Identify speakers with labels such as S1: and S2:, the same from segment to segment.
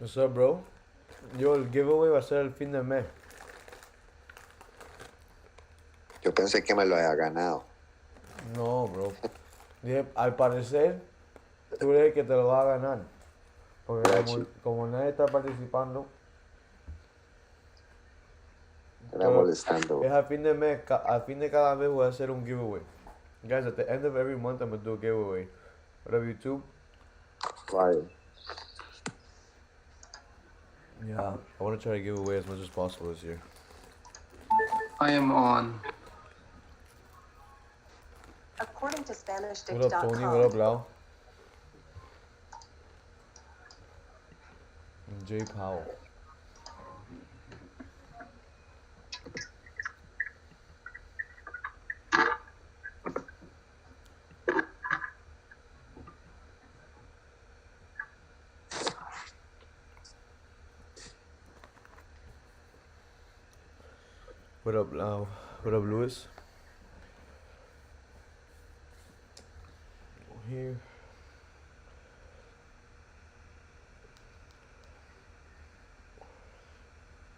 S1: What's up, bro? Yo, el giveaway va a ser el fin de mes.
S2: Yo pensé que me lo había ganado.
S1: No, bro. Dije, al parecer, tú eres el que te lo vas a ganar. Porque como nadie está participando,
S2: Era
S1: pero
S2: molestando.
S1: es al fin de mes, al fin de cada mes voy a hacer un giveaway. Guys, at the end of every month, I'm gonna do a giveaway. What up, YouTube?
S2: Right.
S1: Yeah, I want to try to give away as much as possible this year.
S3: I am on.
S4: According to
S1: What up, Tony? What up, Lau? And Jay Powell. What up, Lau? What up, Lewis? Here.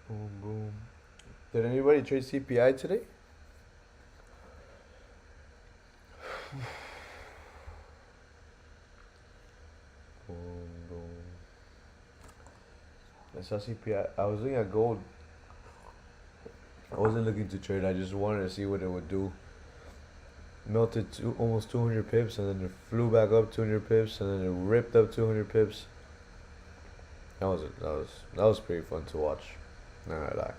S1: Boom, boom. Did anybody trade CPI today? Boom, boom. I saw CPI. I was looking at gold. I wasn't looking to trade. I just wanted to see what it would do. Melted to almost 200 pips, and then it flew back up 200 pips, and then it ripped up 200 pips. That was pretty fun to watch. Not gonna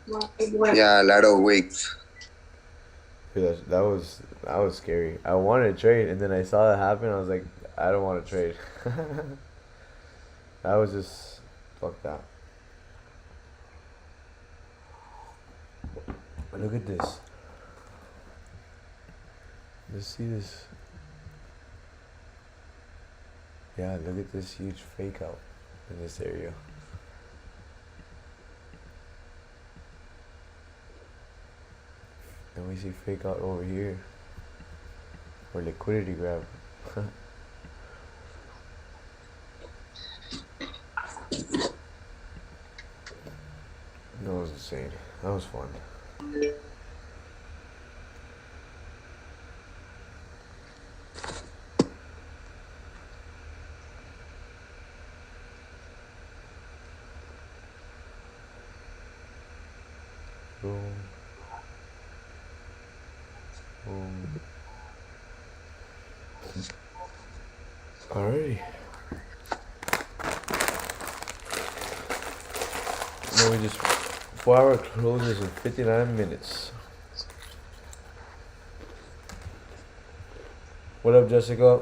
S1: lie.
S2: Yeah, a lot of weeks.
S1: That was scary. I wanted to trade, and then I saw it happen. I was like, I don't want to trade. That was just fuck that. But look at this. Let's see this. Yeah, look at this huge fake out in this area. And we see fake out over here. Or liquidity grab. That was insane. That was fun. Boom. Boom. Alrighty. Now we just 4-hour closes in 59 minutes. What up, Jessica?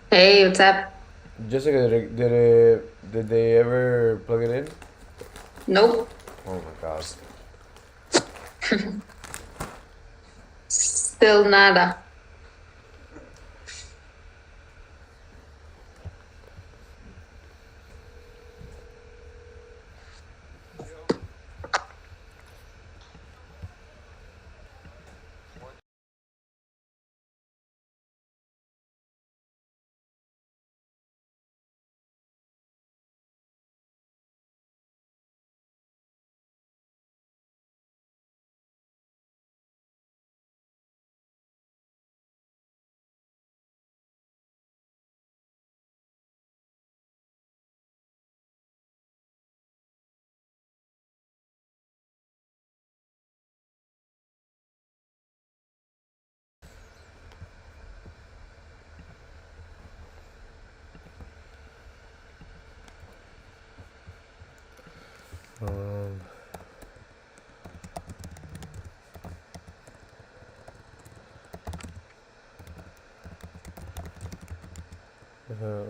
S5: Hey, what's up?
S1: Jessica, did they ever plug it in?
S5: Nope.
S1: Oh my god.
S5: Still nada.
S1: Um, uh,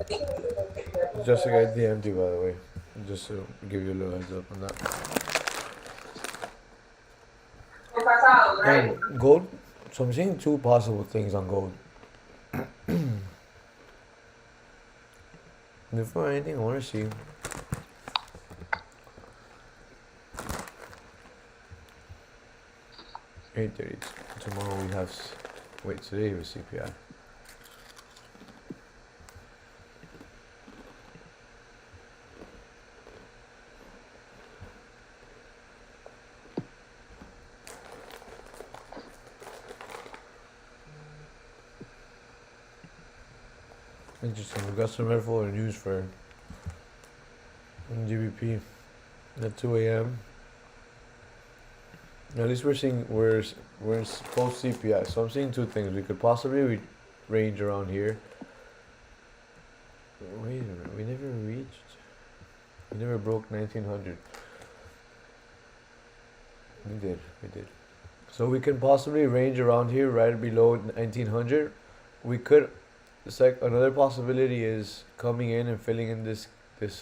S1: Jessica, I DM'd you, by the way. Just to give you a little heads up on that. Gold. So I'm seeing two possible things on gold. Before anything, I want to see. 8:30. Tomorrow we have. Wait, today was CPI. Interesting. We got some info or news for GBP at 2 a.m. At least we're seeing we're in post CPI. So I'm seeing two things. We could possibly range around here. Wait a minute. We never reached. We never broke 1900. We did. We did. So we can possibly range around here, right below 1900. We could. Another possibility is coming in and filling in this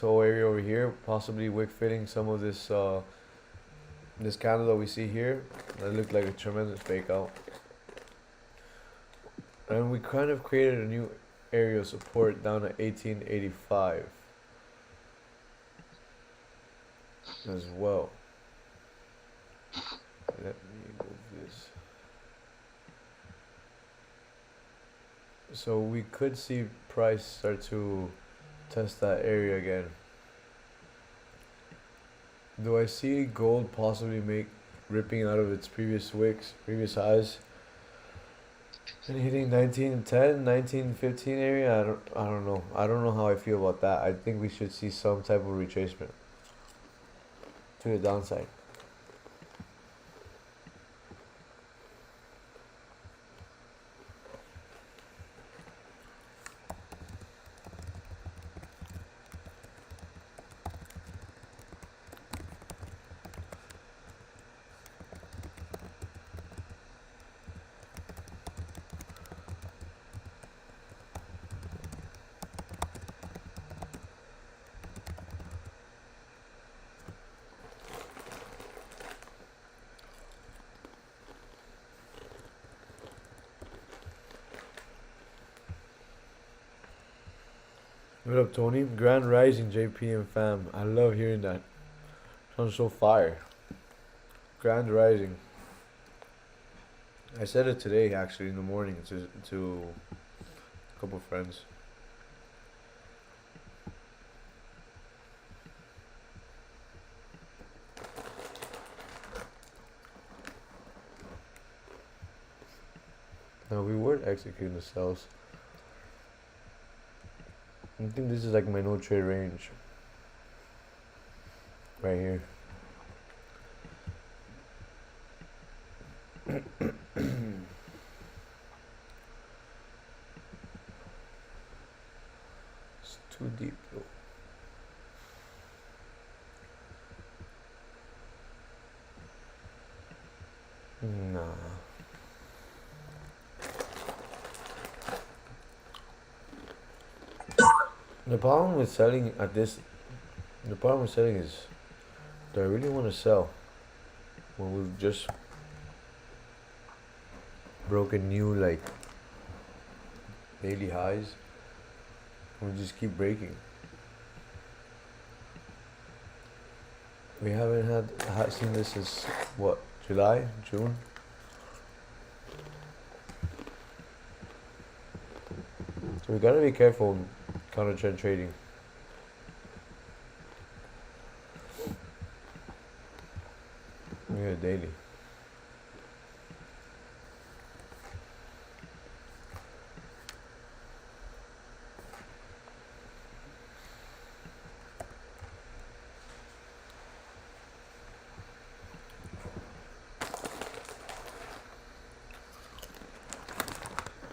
S1: whole area over here, possibly wick filling some of this this candle that we see here. That looked like a tremendous fake out. And we kind of created a new area of support down at 1885 as well. Let me move this. So we could see price start to test that area again. Do I see gold possibly ripping out of its previous wicks, previous highs, and hitting 1910, 1915 area? I don't know. I don't know how I feel about that. I think we should see some type of retracement to the downside. What up, Tony? Grand Rising, JP and fam. I love hearing that. Sounds so fire. Grand Rising. I said it today, actually, in the morning to a couple friends. No, we weren't executing the sells. I think this is like my no trade range. Right here. It's too deep though. Nah. The problem with selling at this, the problem with selling is, do I really want to sell when we've just broken new like daily highs? We just keep breaking. We haven't seen this since what, July, June? So we gotta be careful counter trend trading. Yeah, daily.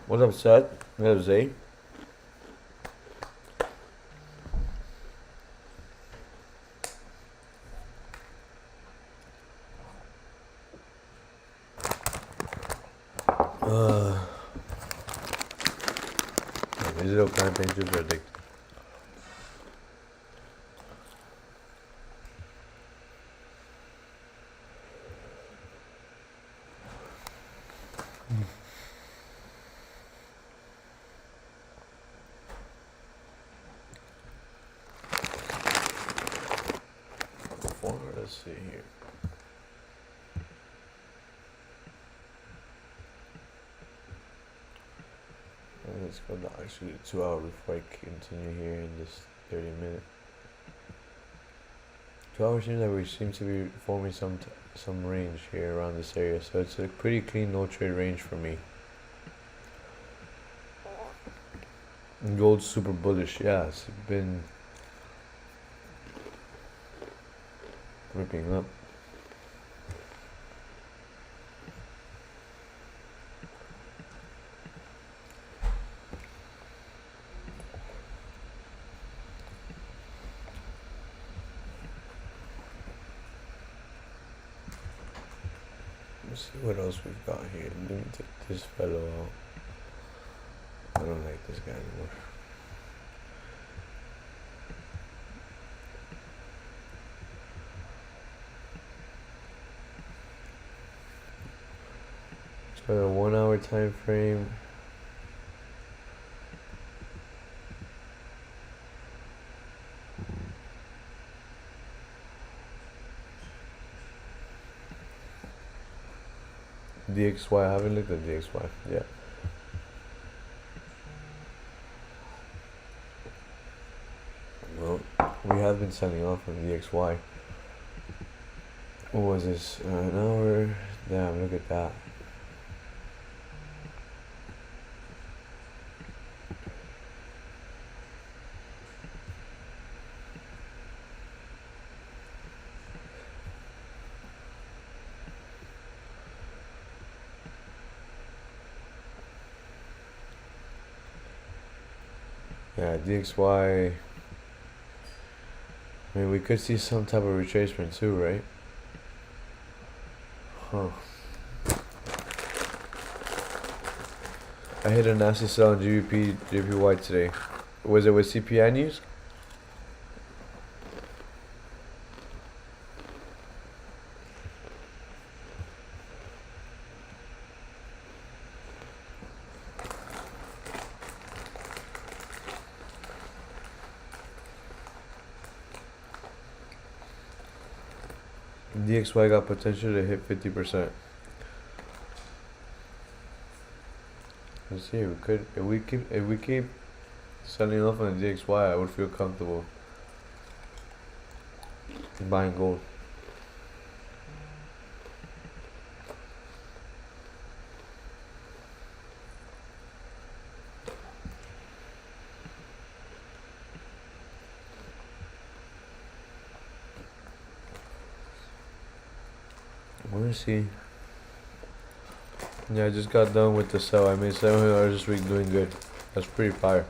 S1: What's up, Seth? What up, Zay? Digital campaign chips are addictive. let's see here. Let's go down actually 2 hours before I continue here in this 30 minute. 2 hours seems like we seem to be forming some range here around this area, so it's a pretty clean no trade range for me. And gold's super bullish, yeah, it's been ripping up. Let's see what else we've got here. Let me take this fellow out. I don't like this guy anymore. So a 1 hour time frame. DXY, I haven't looked at DXY yet. Well, we have been selling off on DXY. What was this? An hour? Damn, look at that. Yeah, DXY. I mean, we could see some type of retracement too, right? Huh. I hit a nasty sell on JPY today. Was it with CPI news? DXY got potential to hit 50%. Let's see. We could, if we keep selling off on the DXY, I would feel comfortable buying gold. Let's see. Yeah, I just got done with the sell. I made $700 this week, doing good. That's pretty fire.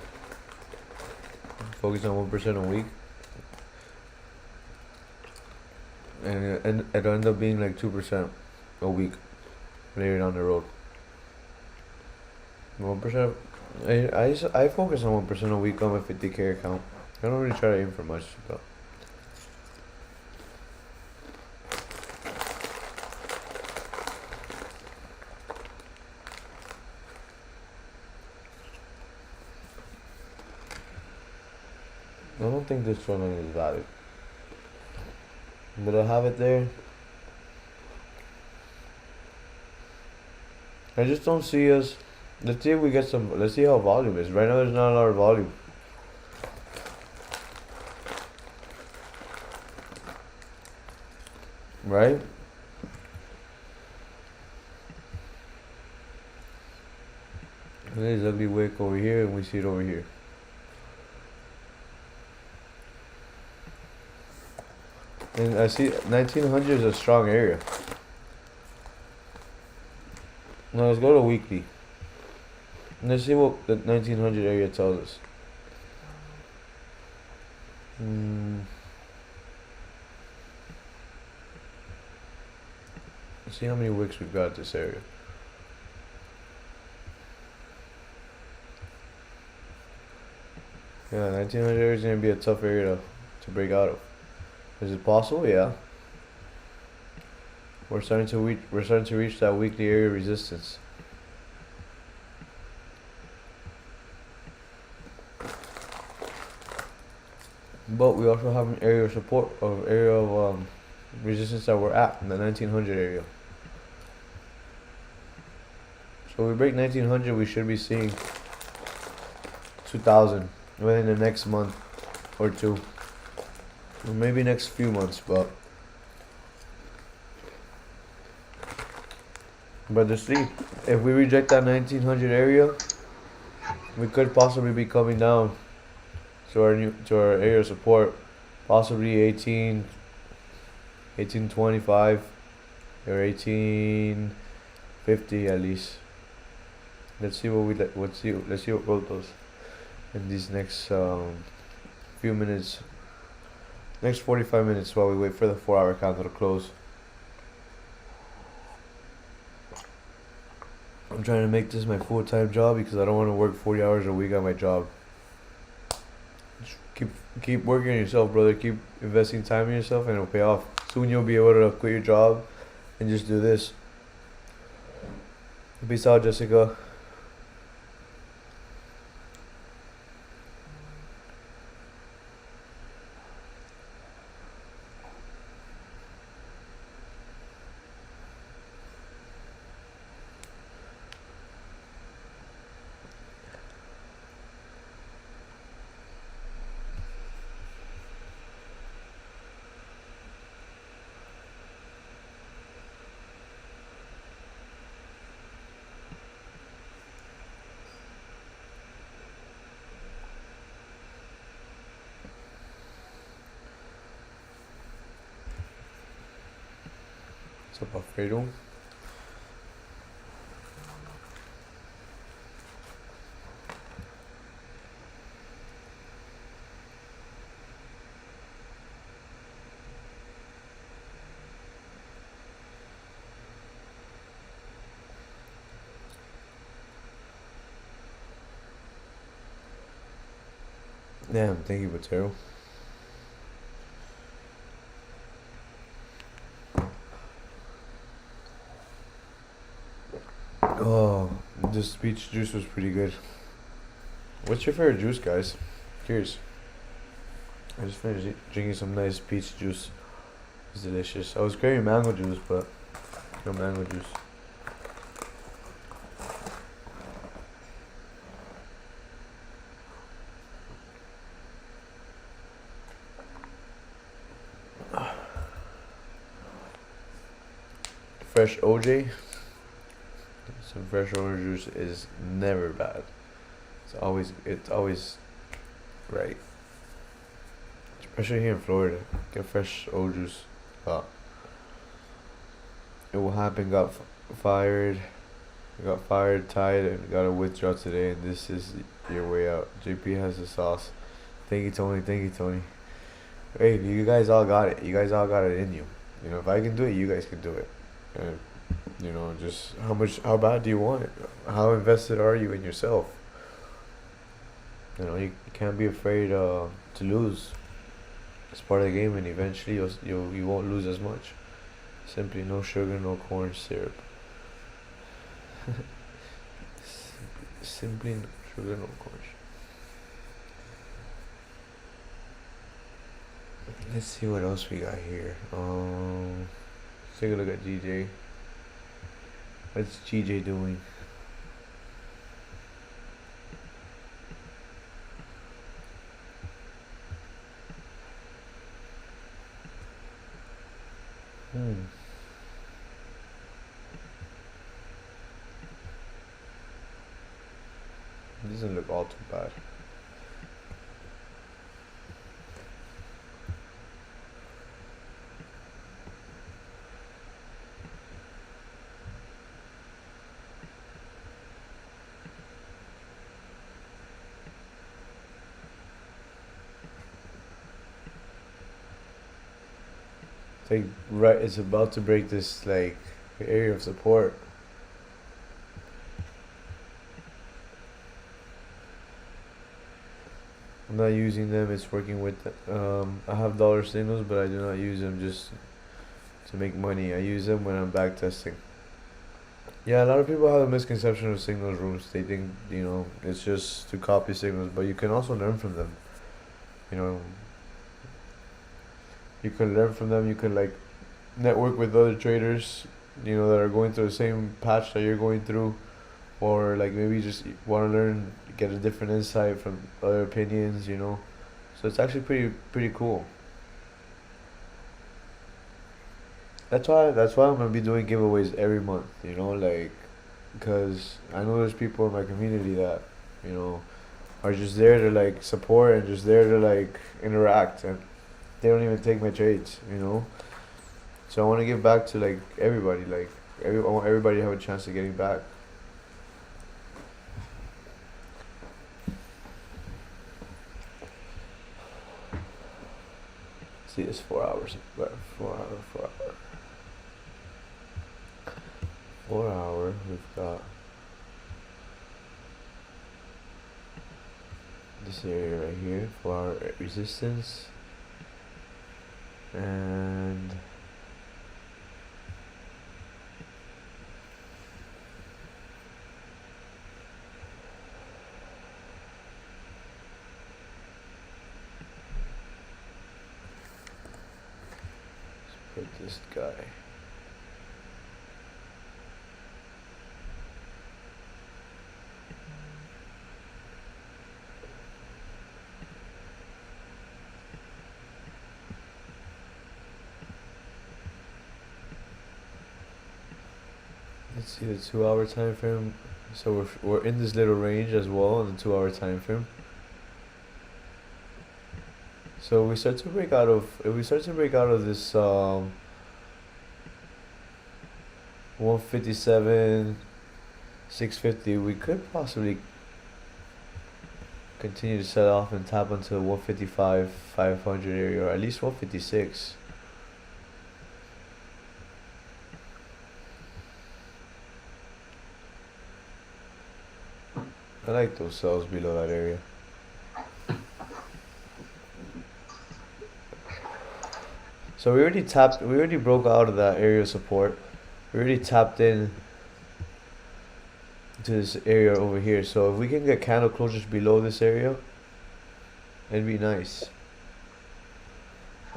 S1: Focus on 1% a week, and it'll end up being like 2% a week later down the road. 1%. I focus on 1% a week on my 50K account. I don't really try to aim for much, but. I don't think this trend line is valid, but I have it there. I just don't see us. Let's see if we get some. Let's see how volume is. Right now, there's not a lot of volume. Right? There's ugly wick over here, and we see it over here. And I see 1900 is a strong area. Now let's go to weekly. And let's see what the 1900 area tells us. Let's see how many wicks we've got at this area. Yeah, 1900 area is going to be a tough area to break out of. Is it possible? Yeah. We're starting to reach that weekly area resistance. But we also have an area of support, of area of resistance that we're at in the 1900 area. So we break 1900, we should be seeing 2000 within the next month or two, or maybe next few months. But to see, if we reject that 1900 area, we could possibly be coming down to our area of support, possibly 1825 or 1850 at least. Let's see let's see what gold does in these next few minutes, next 45 minutes while we wait for the 4-hour candle to close. I'm trying to make this my full-time job because I don't want to work 40 hours a week on my job. Just keep working on yourself, brother. Keep investing time in yourself and it'll pay off. Soon you'll be able to quit your job and just do this. Peace out, Jessica. What's up, Alfredo? Damn, thank you, Patero. Oh, this peach juice was pretty good. What's your favorite juice, guys? Curious. I just finished drinking some nice peach juice. It's delicious. I was craving mango juice, but no mango juice. Fresh OJ. Some fresh orange juice is never bad. It's always right. Especially here in Florida. Get fresh orange juice. It will happen. Got fired. Got fired, tied, and got a withdrawal today. And this is your way out. JP has the sauce. Thank you, Tony. Thank you, Tony. Hey, you guys all got it. You guys all got it in you. You know, if I can do it, you guys can do it. And, you know, just how bad do you want it? How invested are you in yourself? You know, you can't be afraid to lose. It's part of the game, and eventually you won't lose as much. Simply no sugar, no corn syrup. Simply no sugar, no corn syrup. Let's see what else we got here. Let's take a look at GJ. What's GJ doing? Doesn't look all too bad. Like right, it's about to break this like area of support. I'm not using them. It's working with. I have dollar signals, but I do not use them just to make money. I use them when I'm back testing. Yeah, a lot of people have a misconception of signals rooms. They think, you know, it's just to copy signals, but you can also learn from them. You know, you can learn from them. You can like network with other traders, you know, that are going through the same patch that you're going through, or like maybe just want to learn, get a different insight from other opinions, you know. So it's actually pretty cool. That's why I'm gonna be doing giveaways every month, you know, like, because I know there's people in my community that, you know, are just there to like support and just there to like interact, and they don't even take my trades, you know. So I want to give back to like everybody, like I want everybody to have a chance of getting back. See, it's 4 hours, but 4 hour. We've got this area right here for our resistance, and let's put this guy. Let's see the 2 hour time frame. So we're in this little range as well in the 2 hour time frame. So we start to break out of if we start to break out of this 157 650, we could possibly continue to set off and tap into 155 500 area, or at least 156. I like those cells below that area. So we already broke out of that area of support. We already tapped in to this area over here. So if we can get candle closures below this area, it'd be nice.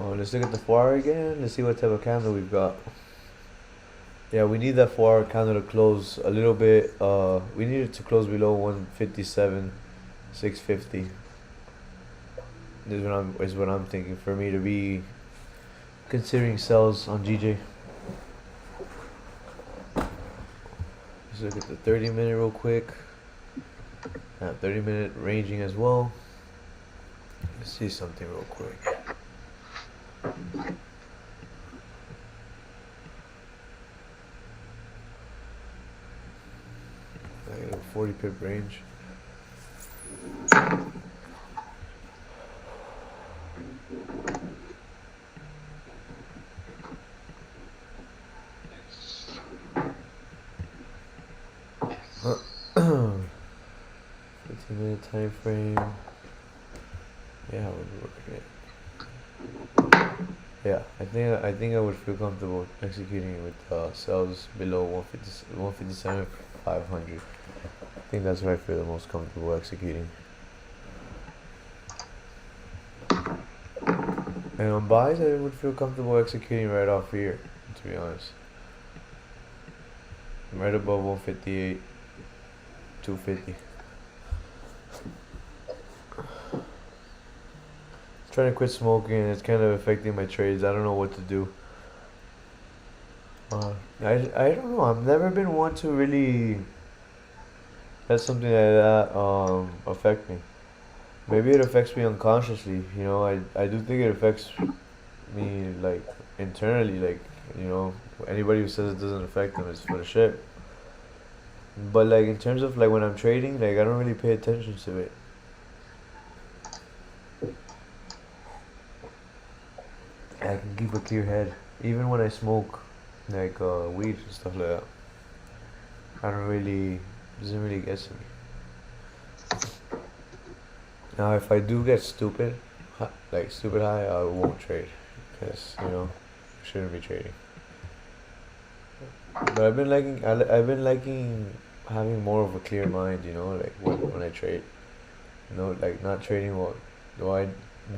S1: Oh, let's look at the 4 hour again. Let's see what type of candle we've got. Yeah, we need that 4 hour candle to close a little bit. We need it to close below 157 650. This is what I'm thinking for me to be considering sells on GJ. Let's look at the 30-minute real quick. 30-minute ranging as well. Let's see something real quick. I got a 40 pip range. Minute time frame. Yeah, we're working it. Yeah, I think I would feel comfortable executing with cells below 157 500. I think that's where I feel the most comfortable executing. And on buys, I would feel comfortable executing right off here, to be honest. Right above 158 250. Trying to quit smoking, and it's kind of affecting my trades. I don't know what to do. I don't know. I've never been one to really let something like that affect me. Maybe it affects me unconsciously. You know, I do think it affects me like internally. Like, you know, anybody who says it doesn't affect them is full of shit. But like in terms of like when I'm trading, like I don't really pay attention to it. I can keep a clear head even when I smoke like weed and stuff like that. Doesn't really get to me. Now if I do get stupid high, I won't trade, because you know I shouldn't be trading. But I've been liking having more of a clear mind, you know, like when I trade. You know, like not trading while, though I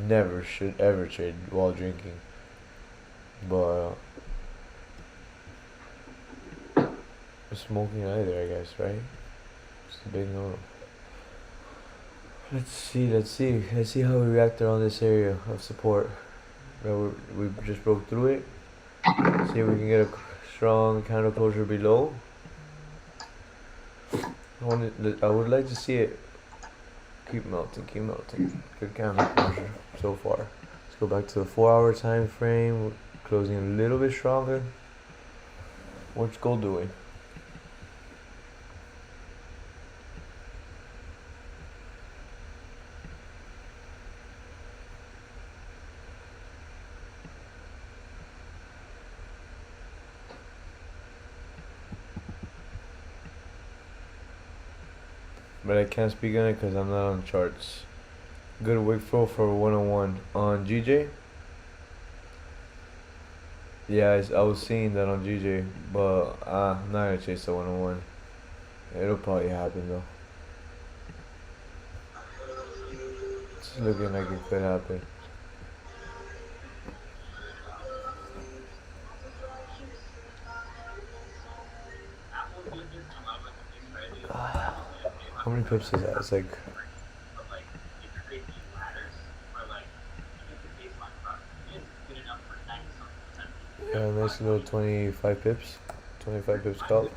S1: never should ever trade while drinking. But smoking either, I guess, right? It's a big no. Let's see how we react around this area of support. We just broke through it. See if we can get a strong candle closure below. I would like to see it keep melting, keep melting. Good candle closure so far. Let's go back to the 4-hour time frame. Closing a little bit stronger. What's gold doing? But I can't speak on it because I'm not on charts. Good wick flow for 101 on GJ. Yeah, I was seeing that on GJ, but I'm not gonna chase the 101. It'll probably happen though. It's looking like it could happen. How many pips is that? It's like yeah, nice little 25 pips. 25 pips call.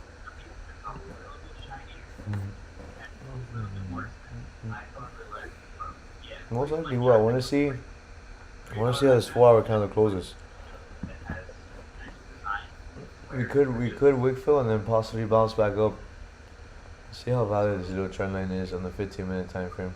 S1: Most likely what I wanna see how this 4-hour candle closes. We could wick fill and then possibly bounce back up. See how valid this little trend line is on the 15-minute time frame.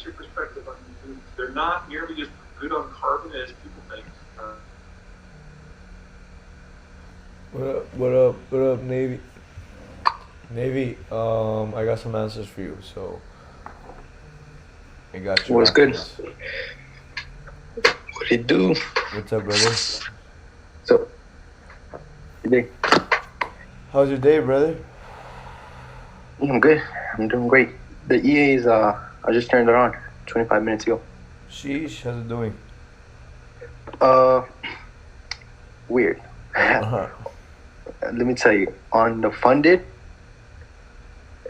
S6: Your perspective on these dudes. They're not nearly as good on carbon as people think.
S1: What up, Navy? Navy, I got some answers for you, so I got you.
S7: What's good? What it do?
S1: What's up, brother?
S7: So, good day.
S1: How's your day, brother?
S7: I'm good. I'm doing great. The EA's, I just turned it on 25 minutes ago.
S1: Sheesh, how's it doing?
S7: Weird.
S1: Uh-huh.
S7: Let me tell you, on the funded,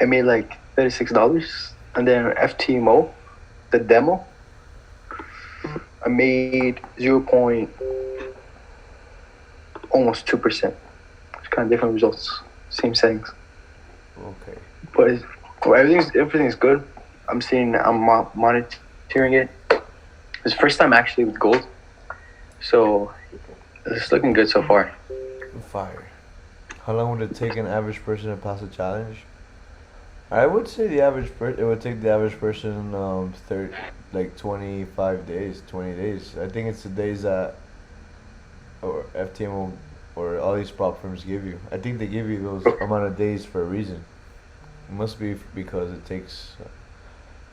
S7: I made like $36, and then FTMO, the demo, I made almost 2%. It's kind of different results, same settings.
S1: Okay.
S7: But everything's good. I'm monitoring it. It's the first time actually with gold, so it's looking good so far.
S1: Fire. How long would it take an average person to pass a challenge? I would say it would take the average person 25 days, 20 days. I think it's the days that or FTMO or all these prop firms give you. I think they give you those amount of days for a reason. It must be because it takes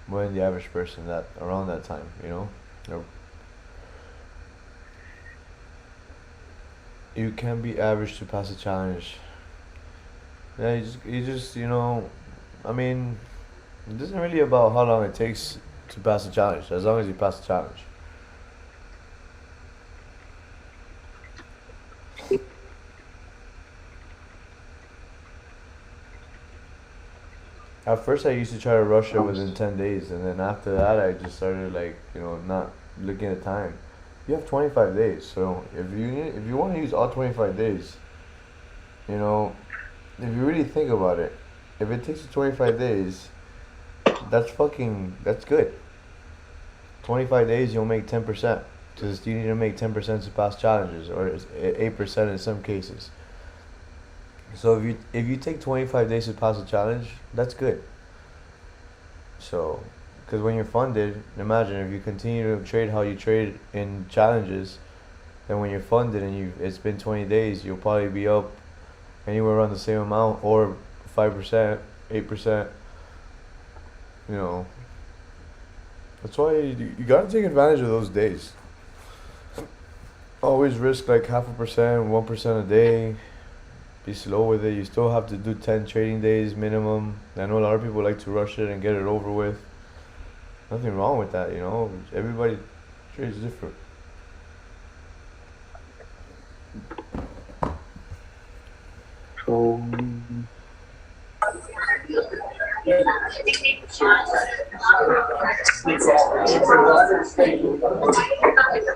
S1: more than the average person that around that time, you know. You can be average to pass a challenge. Yeah, you just I mean, it isn't really about how long it takes to pass a challenge, as long as you pass the challenge. At first, I used to try to rush it within 10 days, and then after that, I just started not looking at time. You have 25 days, so if you want to use all 25 days, if you really think about it, if it takes you 25 days, that's good. 25 days, you'll make 10%, because you need to make 10% to pass challenges, or 8% in some cases. So if you take 25 days to pass a challenge, that's good. So, because when you're funded, imagine if you continue to trade how you trade in challenges, then when you're funded and it's been 20 days, you'll probably be up anywhere around the same amount, or 5%, 8%. That's why you gotta take advantage of those days. Always risk like 0.5%, 1% a day. Be slow with it. You still have to do 10 trading days minimum. I know a lot of people like to rush it and get it over with. Nothing wrong with that, you know. Everybody trades different.
S7: So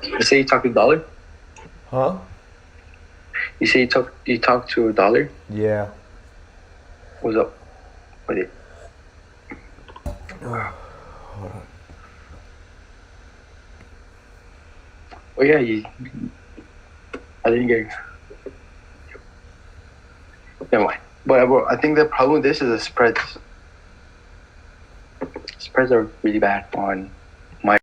S7: you say you talk to dollar?
S1: Huh?
S7: You say you talk to a dollar?
S1: Yeah.
S7: What's up with it?
S1: Hold on.
S7: Oh yeah, I didn't get it. Never mind. But I think the problem with this is the spreads. Spreads are really bad on my.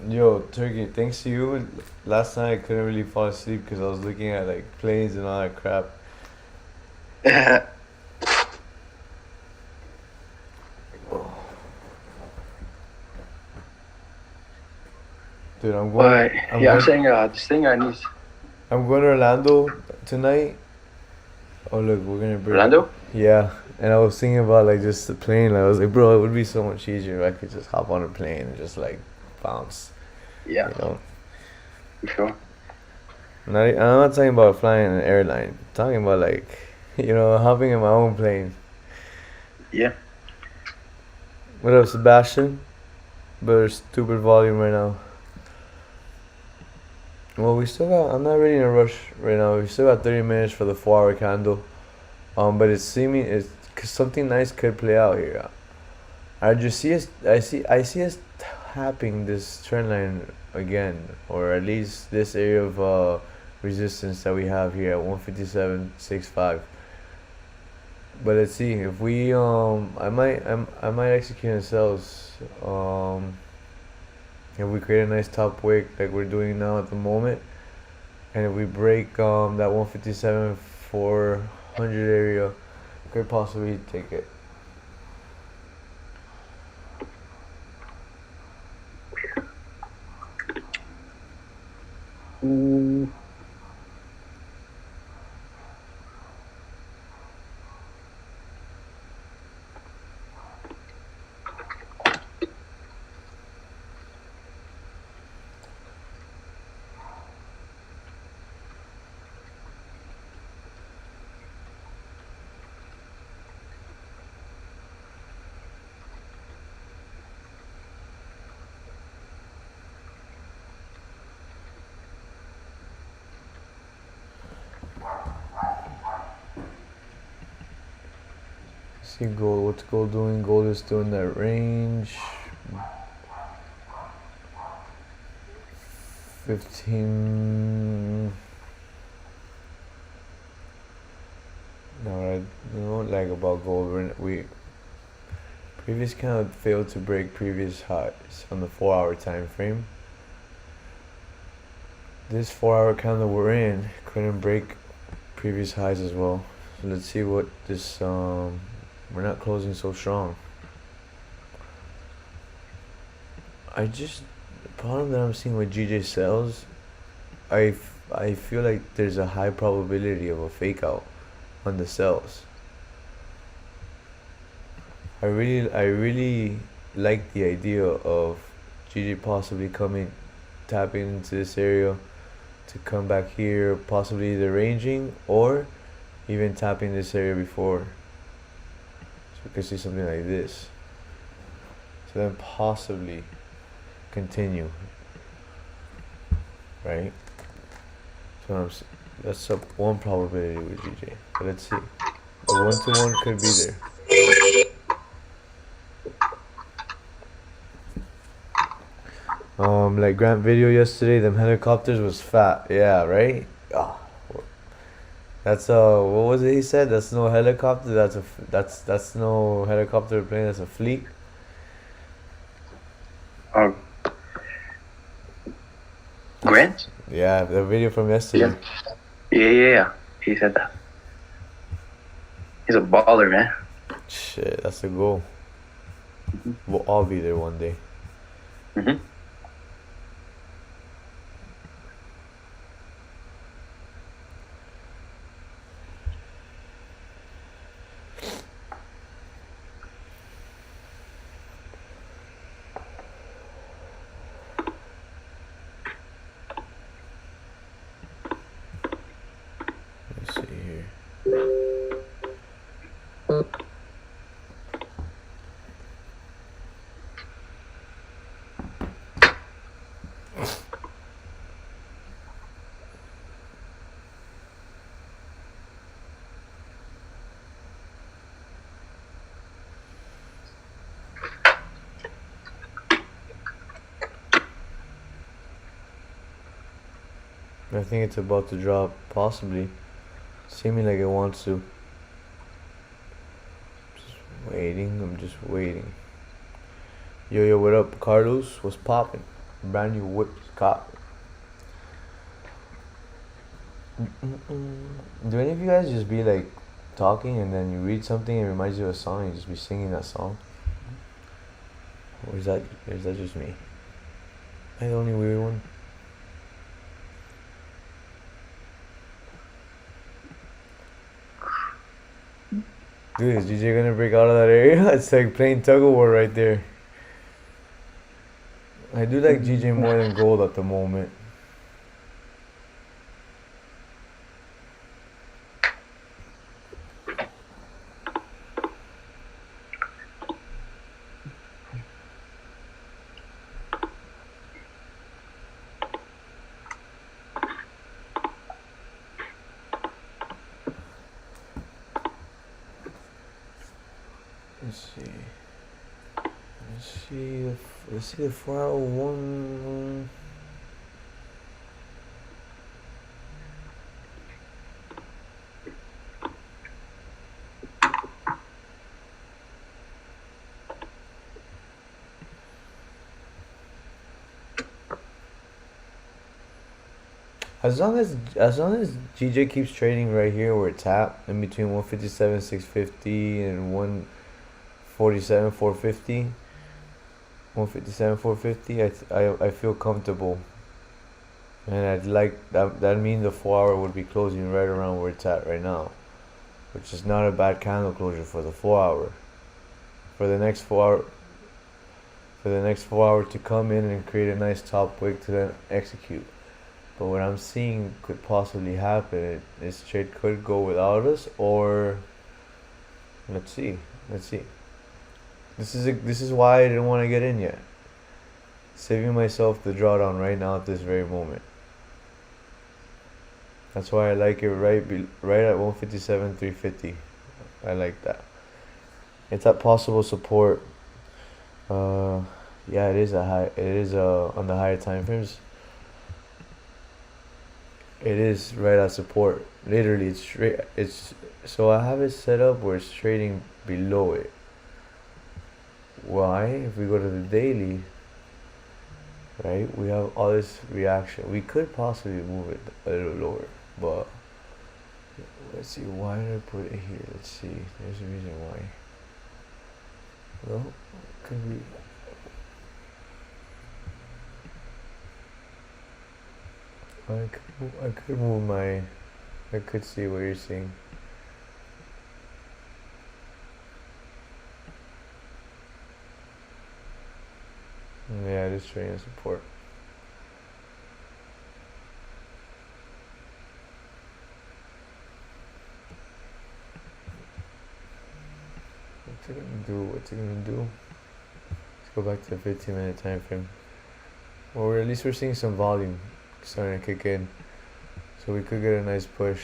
S1: Yo, Turkey, thanks to you, last night I couldn't really fall asleep because I was looking at like planes and all that crap. Dude, I'm going.
S7: But yeah, I'm saying this thing I need.
S1: I'm going to Orlando tonight. Oh look, we're gonna bring.
S7: Orlando?
S1: Yeah, and I was thinking about like just the plane. I was like, bro, it would be so much easier if I could just hop on a plane and just like bounce.
S7: Yeah,
S1: You know.
S7: for sure.
S1: I'm not talking about flying an airline. I'm talking about like, you know, hopping in my own plane.
S7: Yeah.
S1: What up, Sebastian? But stupid volume right now. Well, we still got. I'm not really in a rush right now. We still got 30 minutes for the 4-hour candle. But it's seeming it's cause something nice could play out here. I just see us. I see us tapping this trend line again, or at least this area of resistance that we have here at 157.65. But let's see if we I might execute in sales if we create a nice top wick like we're doing now at the moment, and if we break that 157.400 area, could possibly take it. See gold. What's gold doing? Gold is still in that range. 15. Alright, you know what like about gold? We previous candle failed to break previous highs on the 4-hour time frame. This 4-hour candle we're in couldn't break previous highs as well. So let's see what this we're not closing so strong. The problem that I'm seeing with GJ sales, I feel like there's a high probability of a fake out on the sells. I really like the idea of GJ possibly tapping into this area to come back here, possibly either ranging or even tapping this area before. So we could see something like this. So then possibly continue, right? So That's a one probability with GJ. But let's see. A 1-to-1 could be there. Like Grant video yesterday, them helicopters was fat. Yeah, right? Ah, that's what was it he said? That's no helicopter. That's no helicopter plane. That's a fleet.
S7: Grant?
S1: Yeah, the video from yesterday.
S7: Yeah. He said that. He's a baller, man.
S1: Shit, that's the goal. We'll all be there one day.
S7: Mm-hmm.
S1: Let's see here. I think it's about to drop, possibly. Seeming like it wants to. Just waiting, I'm just waiting. Yo, what up, Carlos? What's poppin'? Brand new whips, cop. Do any of you guys just be like talking and then you read something and it reminds you of a song and you just be singing that song? Or is that just me? Am I the only weird one? Dude, is DJ gonna break out of that area? It's like playing tug of war right there. I do like GJ more than Gold at the moment. Let's see the 4-hour one. As long as GJ keeps trading right here where it's at, in between 157 650 and 147 450. 157 450, I feel comfortable, and I'd like that means the 4-hour would be closing right around where it's at right now, which is not a bad candle closure for the 4-hour. For the next 4-hour to come in and create a nice top wick to then execute. But what I'm seeing could possibly happen, this trade could go without us, or let's see. This is why I didn't want to get in yet. Saving myself the drawdown right now at this very moment. That's why I like it right at 157 350. I like that. It's at possible support. Yeah, it is on the higher time frames. It is right at support. Literally, it's so I have it set up where it's trading below it. Why? If we go to the daily, right, we have all this reaction. We could possibly move it a little lower, but let's see. Why did I put it here? Let's see. There's a reason why. Well, could be. I could move my. I could see what you're seeing. Yeah, it is trading support. What's it gonna do? Let's go back to the 15-minute time frame. Or at least we're seeing some volume starting to kick in. So we could get a nice push.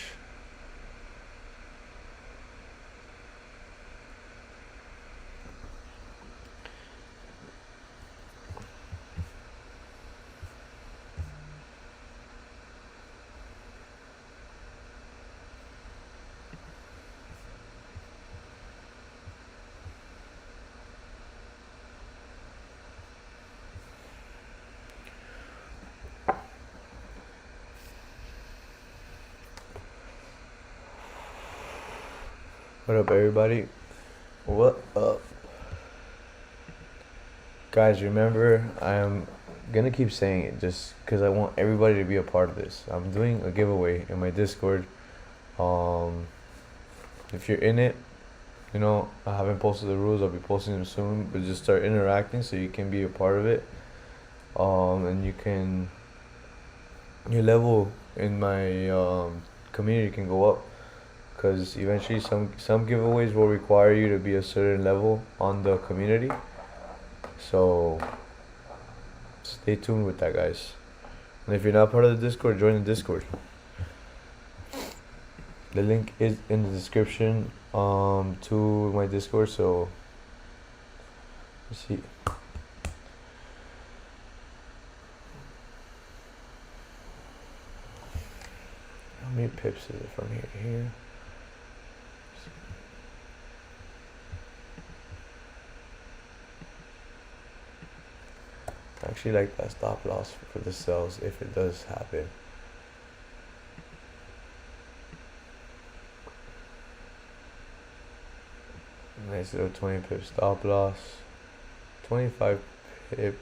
S1: What up, everybody? What up? Guys, remember, I am gonna keep saying it just because I want everybody to be a part of this. I'm doing a giveaway in my Discord. If you're in it, you know, I haven't posted the rules. I'll be posting them soon, but just start interacting so you can be a part of it. And your level in my community can go up, because eventually some giveaways will require you to be a certain level on the community. So stay tuned with that, guys. And if you're not part of the Discord, join the Discord. The link is in the description to my Discord. So let's see. How many pips is it from here to here? I actually like that stop loss for the sells if it does happen. Nice little 20 pip stop loss. 25 pip.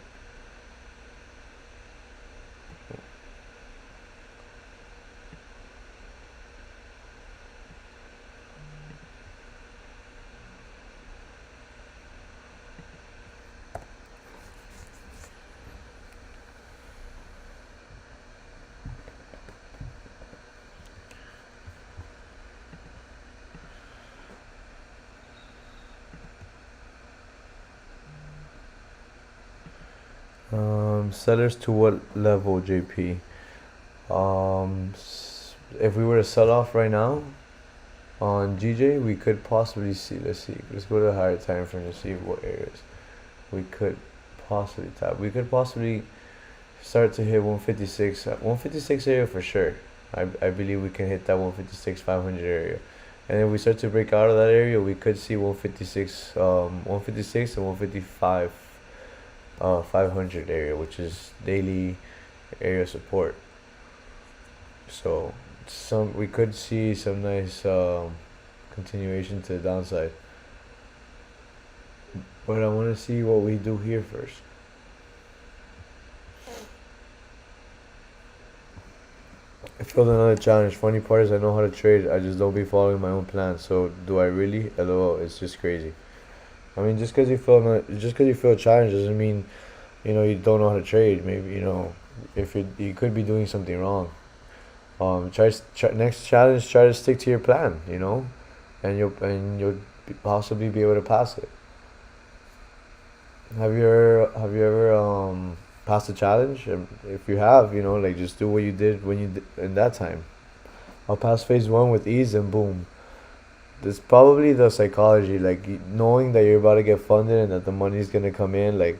S1: Sellers to what level, JP? If we were to sell off right now on GJ, we could possibly see. Let's go to a higher time frame to see what areas we could possibly tap. We could possibly start to hit 156. 156 area for sure. I believe we can hit that 156 500 area. And if we start to break out of that area, we could see 156 and 155 500 area, which is daily area support. So we could see some nice continuation to the downside. But I want to see what we do here first. I filled another challenge. Funny part is I know how to trade. I just don't be following my own plan. So do I really? LOL. It's just crazy. I mean, just because you feel a challenge doesn't mean, you know, you don't know how to trade. Maybe, you know, if you could be doing something wrong. Next challenge, try to stick to your plan. You know, and you'll possibly be able to pass it. Have you ever passed a challenge? If you have, you know, like, just do what you did when you did in that time. I'll pass phase 1 with ease and boom. There's probably the psychology, like knowing that you're about to get funded and that the money's gonna come in. Like,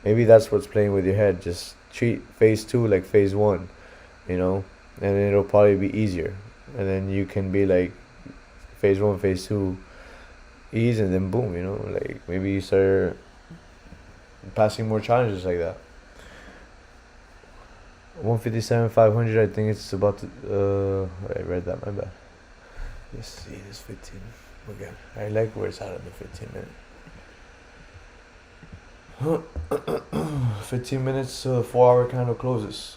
S1: maybe that's what's playing with your head. Just treat phase 2 like phase 1, you know, and it'll probably be easier. And then you can be like phase 1, phase 2, ease, and then boom, you know, like maybe you start passing more challenges like that. 157 500. I think it's about to. I read that. My bad. Let's see this 15 again. I like where it's at in the 15 minute. 15 minutes to the 4-hour candle closes.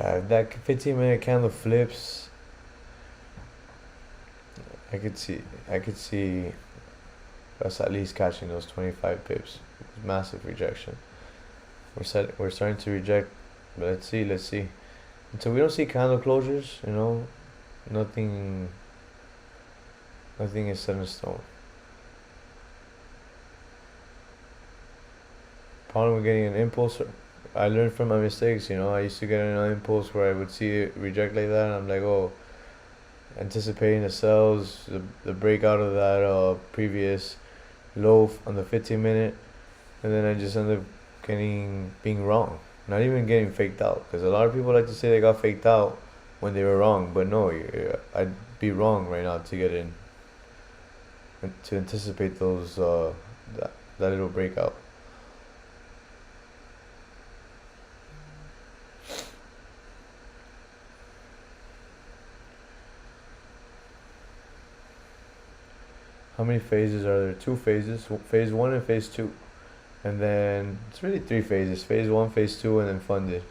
S1: If that 15-minute candle flips, I could see us at least catching those 25 pips. Massive rejection. We're starting to reject, but let's see. Until we don't see candle closures, nothing is set in stone. Problem with getting an impulse, I learned from my mistakes. I used to get an impulse where I would see it reject like that, and I'm like, oh, anticipating the sells, the breakout of that previous low on the 15-minute, and then I just end up being wrong. Not even getting faked out, because a lot of people like to say they got faked out when they were wrong, but no, I'd be wrong right now to get in, to anticipate those that little breakout. How many phases are there? 2 phases, phase 1 and phase 2. And then it's really 3 phases, phase 1, phase 2, and then funded.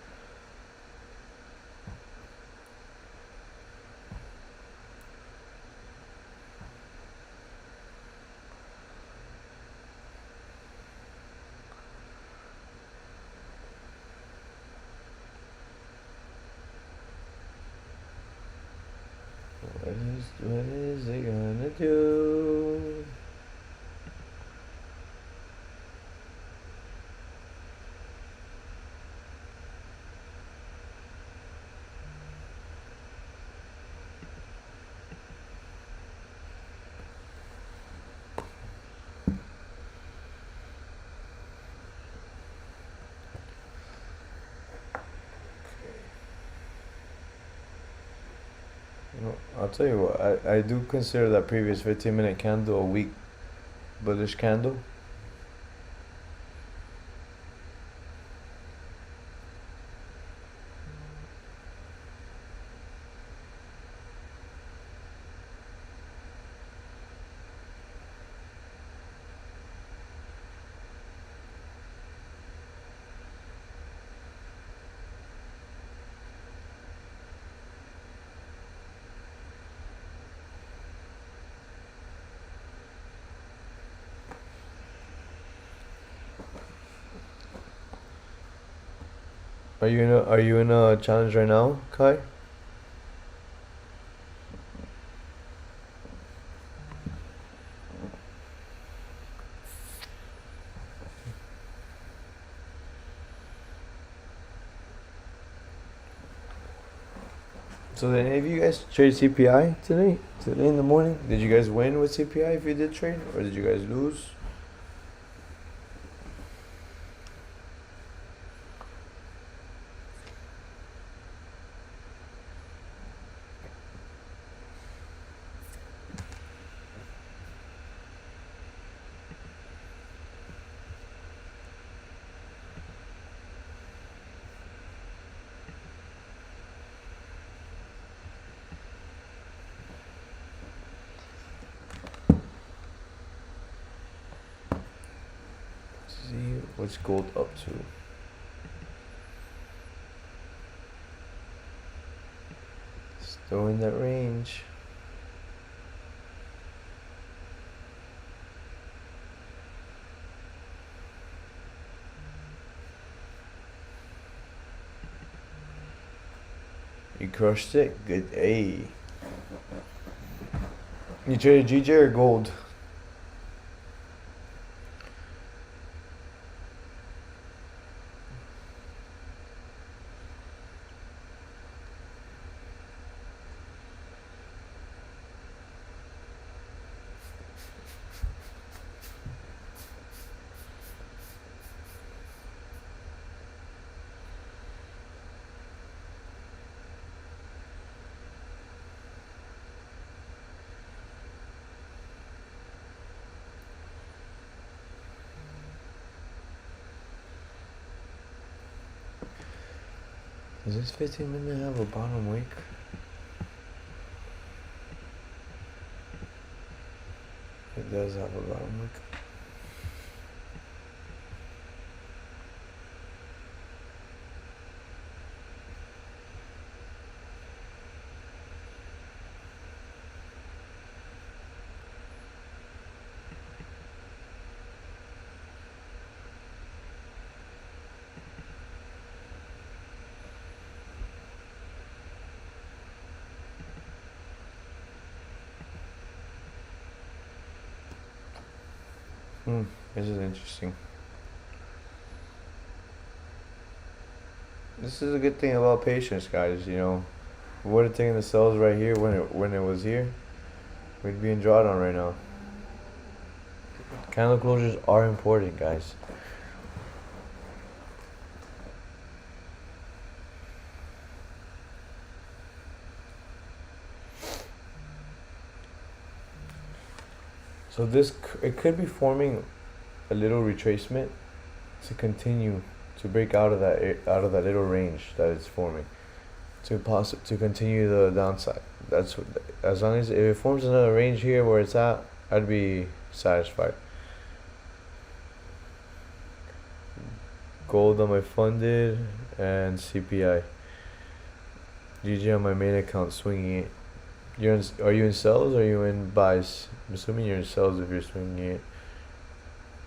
S1: What is it gonna do? I'll tell you what, I do consider that previous 15-minute candle a weak bullish candle. Are you in a challenge right now, Kai? So did any of you guys trade CPI today in the morning? Did you guys win with CPI if you did trade, or did you guys lose? See what's gold up to. Still in that range. You crushed it. Good. Hey. You traded GJ or gold? Does this 15-minute have a bottom wick? It does have a bottom wick. This is interesting. This is a good thing about patience, guys. You know, if we would have taken the sells right here when it was here, we'd be in drawdown right now. Candle closures are important, guys. So it could be forming a little retracement to continue to break out of that little range that it's forming to continue the downside. That's what, as long as if it forms another range here where it's at, I'd be satisfied. Gold on my funded and CPI. GG on my main account swinging it. Are you in sells or are you in buys? I'm assuming you're in sells if you're swinging it.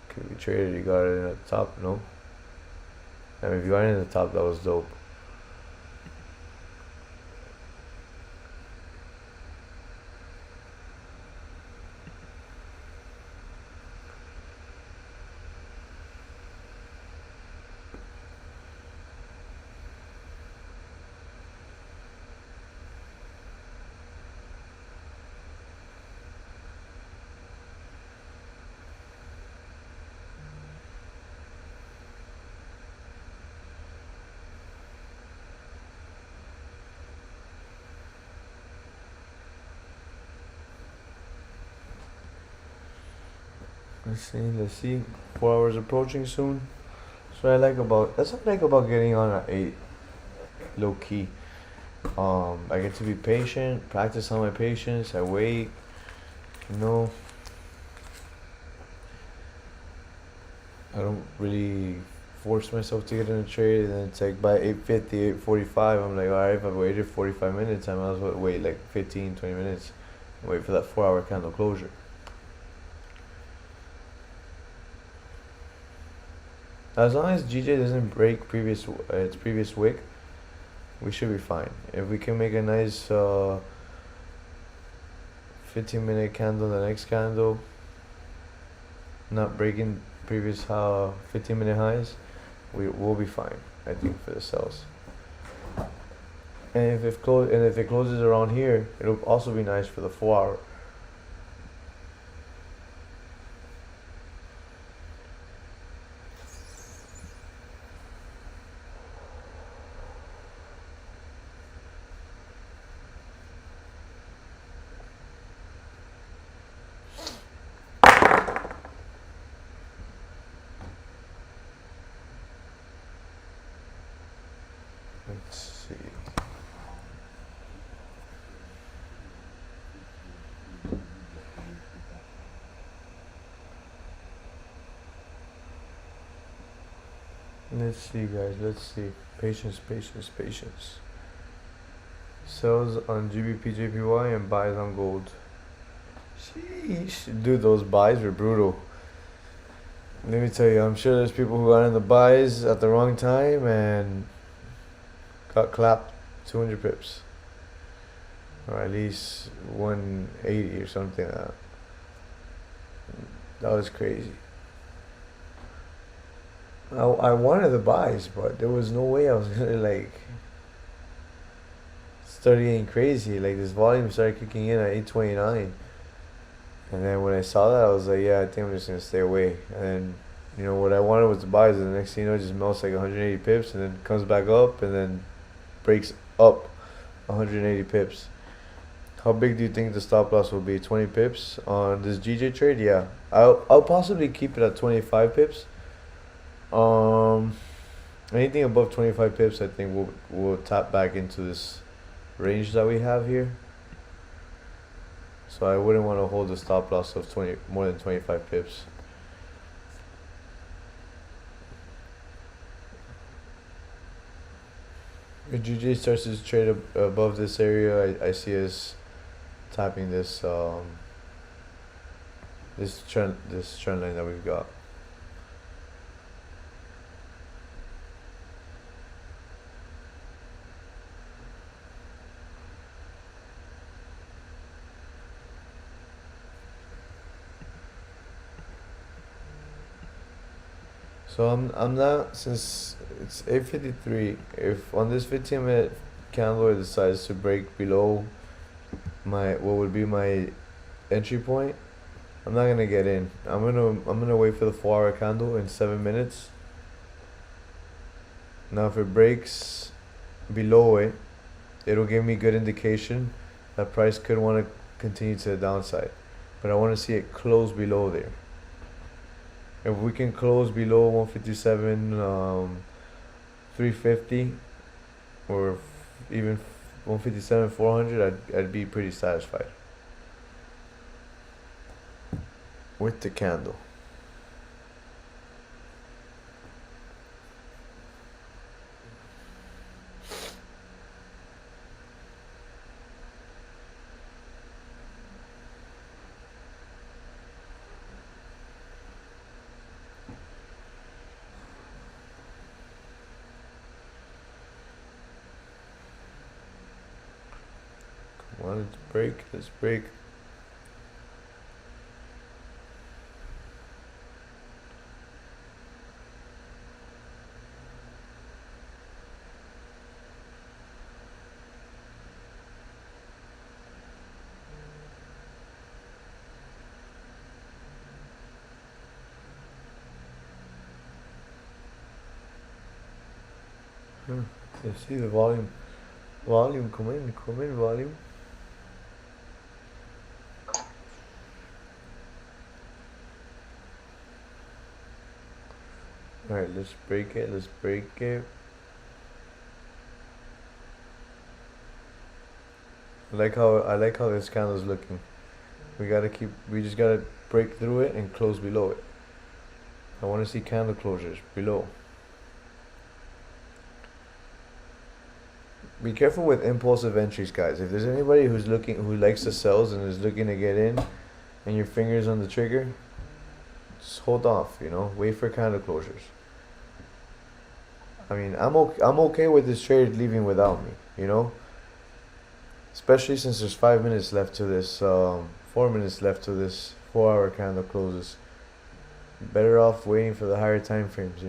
S1: Could be traded. You got it in the top, no? I mean, if you got it in the top, that was dope. Let's see. 4 hours approaching soon. That's what I like about getting on at 8. Low key. I get to be patient, practice on my patience, I wait, you know. I don't really force myself to get in a trade, and then it's like by 8:50, 8:45, I'm like, alright, if I've waited 45 minutes, I might as well wait like 15, 20 minutes, and wait for that 4-hour candle closure. As long as GJ doesn't break its previous wick, we should be fine. If we can make a nice 15-minute candle, the next candle, not breaking previous 15-minute highs, we'll be fine, I think, for the sells. And if it closes around here, it'll also be nice for the 4-hour. Let's see. Let's see, guys. Let's see. Patience, patience, patience. Sells on GBP, JPY, and buys on gold. Sheesh. Dude, those buys were brutal. Let me tell you, I'm sure there's people who got in the buys at the wrong time and got clapped 200 pips. Or at least 180 or something like that. That was crazy. I wanted the buys, but there was no way I was gonna like start getting crazy. Like this volume started kicking in at 829, and then when I saw that, I was like, yeah, I think I'm just gonna stay away. And then, you know, what I wanted was the buys, and the next thing you know, it just melts like 180 pips, and then comes back up, and then breaks up 180 pips. How big do you think the stop loss will be? 20 pips on this GJ trade? Yeah, I'll possibly keep it at 25 pips. Anything above 25 pips, I think we'll tap back into this range that we have here. So I wouldn't want to hold a stop loss of more than 25 pips. If GJ starts to trade above this area, I see us tapping this this trend line that we've got. So I'm not, since it's 8:53. If on this 15-minute candle it decides to break below my what would be my entry point, I'm not gonna get in. I'm gonna wait for the 4-hour candle in 7 minutes. Now if it breaks below it, it'll give me good indication that price could want to continue to the downside. But I want to see it close below there. If we can close below 157, 350, or even 157, 400, I'd be pretty satisfied with the candle. Come on, let's break. Let's break. You see the volume. Volume, come in, volume. Alright, let's break it, let's break it. I like how this candle's looking. We just gotta break through it and close below it. I wanna see candle closures below. Be careful with impulsive entries, guys. If there's anybody who likes the sells and is looking to get in, and your fingers on the trigger, just hold off. Wait for candle closures. I mean, I'm okay with this trade leaving without me. Especially since there's 5 minutes left to this, 4 minutes left to this 4-hour candle closes. Better off waiting for the higher time frames.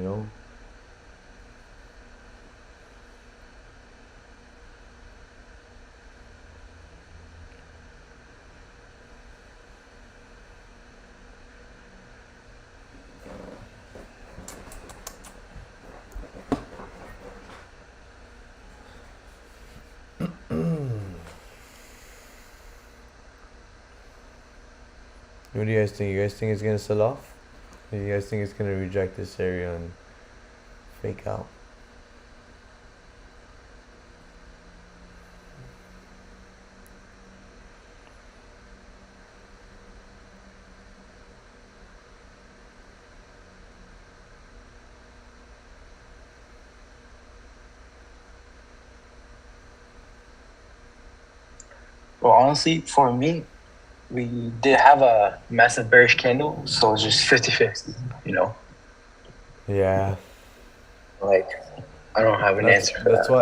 S1: What do you guys think? You guys think it's gonna sell off? Or you guys think it's gonna reject this area and fake out?
S7: Well, honestly, for me, we did have a massive bearish candle, so it's just 50-50,
S1: Yeah.
S7: Like, I don't have an answer for
S1: That's
S7: that.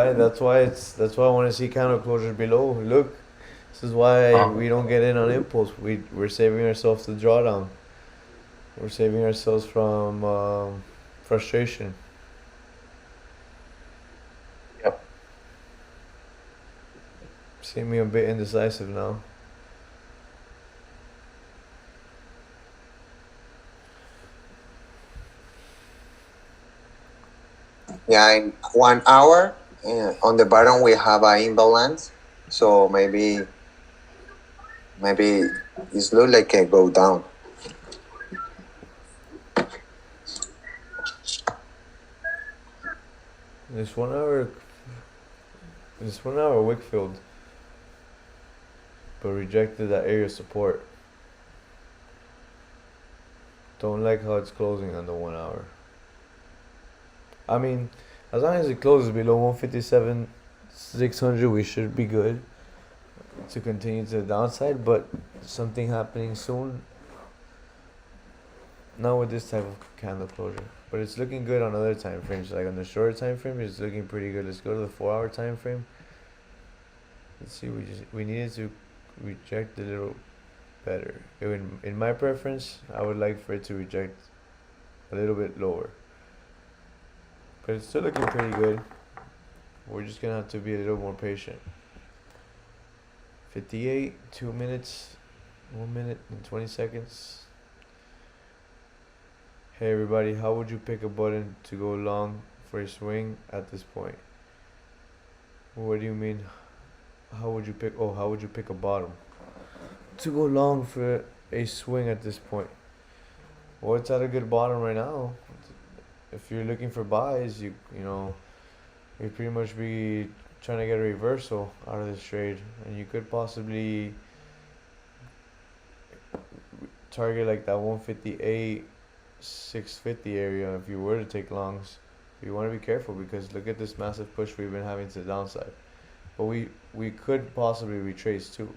S1: why I want to see candle closures below. Look, this is why we don't get in on impulse. We're saving ourselves the drawdown. We're saving ourselves from frustration.
S7: Yep.
S1: See me a bit indecisive now.
S2: Yeah, in 1 hour, on the bottom we have an imbalance, so maybe it's look like a go down.
S1: This 1 hour wick filled, but rejected that area of support. Don't like how it's closing on the 1 hour. I mean, as long as it closes below 157, 600, we should be good to continue to the downside, but something happening soon. Not with this type of candle closure, but it's looking good on other time frames. Like on the shorter time frame, it's looking pretty good. Let's go to the 4-hour time frame. Let's see. We needed to reject a little better. In my preference, I would like for it to reject a little bit lower. but it's still looking pretty good. We're just gonna have to be a little more patient. 58, 2 minutes, 1 minute and 20 seconds. Hey everybody, how would you pick a button to go long for a swing at this point? What do you mean? How would you pick? Oh, how would you pick a bottom to go long for a swing at this point? Well, it's at a good bottom right now. If you're looking for buys, you know, you pretty much be trying to get a reversal out of this trade, and you could possibly target like that 158, 650 area if you were to take longs. You want to be careful because look at this massive push we've been having to the downside. But we could possibly retrace too.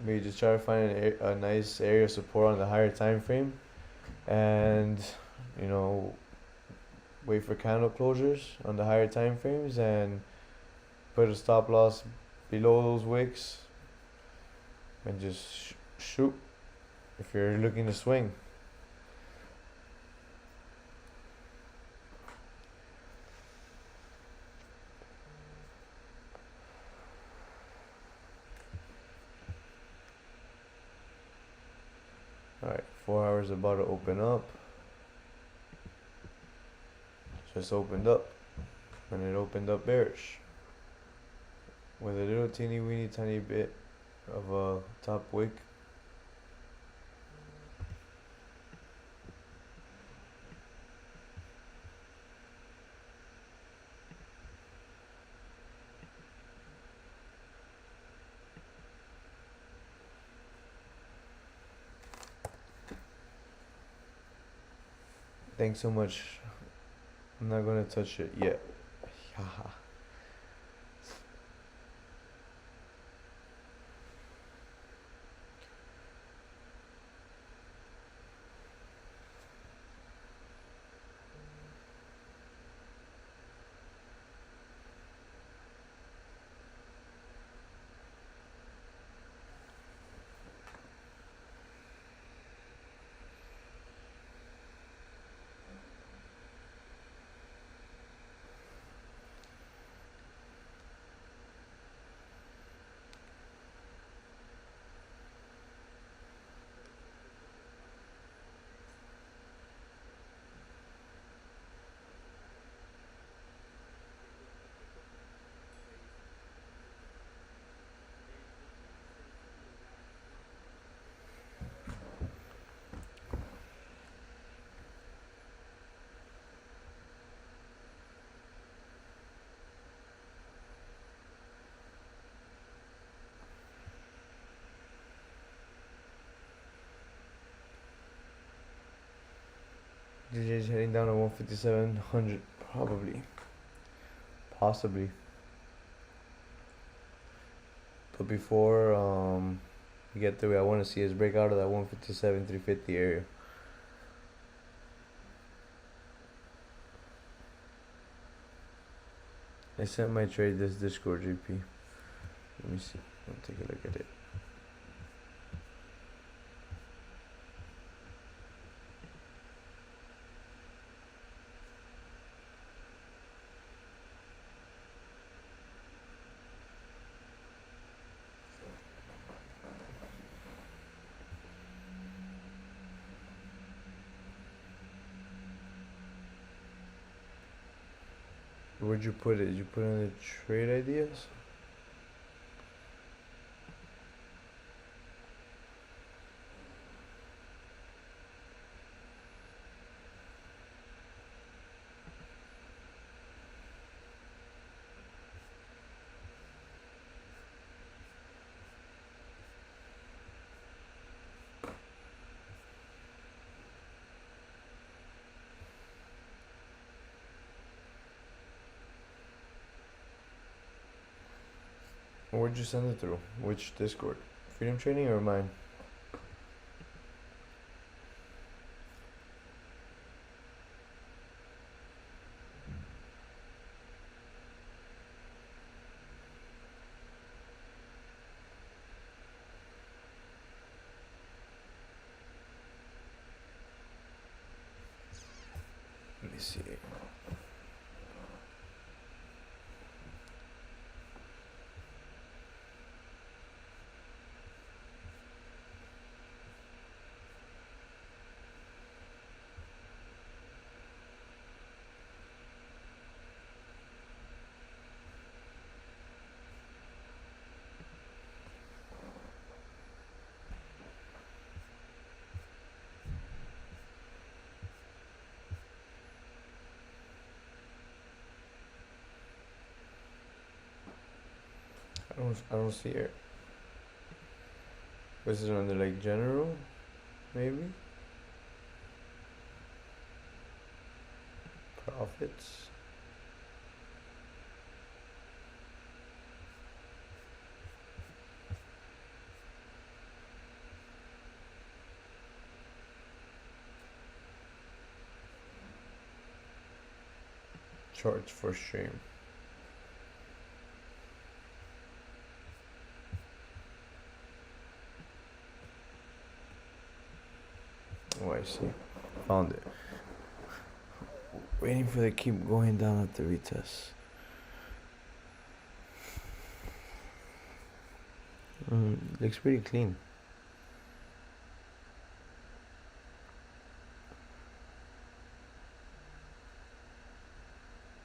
S1: Maybe just try to find a nice area of support on the higher time frame, and you know, wait for candle closures on the higher time frames and put a stop loss below those wicks and just shoot if you're looking to swing. Alright, 4 hours about to open up. Just opened up, and it opened up bearish with a little teeny weeny tiny bit of a top wick. Thanks so much. I'm not gonna touch it yet. Haha. DJ's heading down to 15700, probably, possibly. But before we get there, I want to see us break out of that 157 350 area. I sent my trade this Discord, GP. Let me see. I'll take a look at it. Where'd you put it? Did you put it in the trade ideas? Where'd you send it through? Which Discord? Freedom Trading or mine? see. I don't see it. Was it under like general? Maybe? Profits? Charts for stream. Oh, I see. Found it. Waiting for it to keep going down at the retest. Looks pretty clean.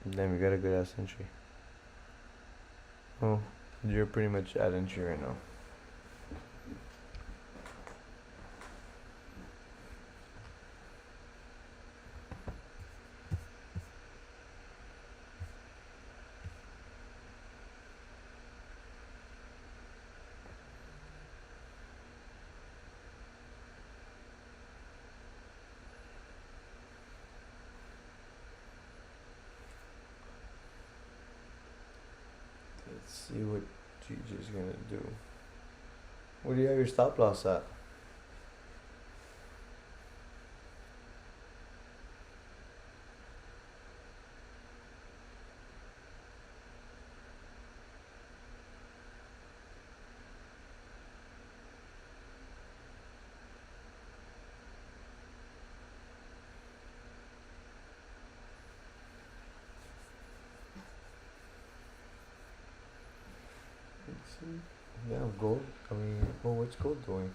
S1: Then we got a good ass entry. Oh, you're pretty much at entry right now. Let's see what GG's gonna do. What do you have your stop loss at? Let's see. Yeah, gold. I mean, well, what's gold doing?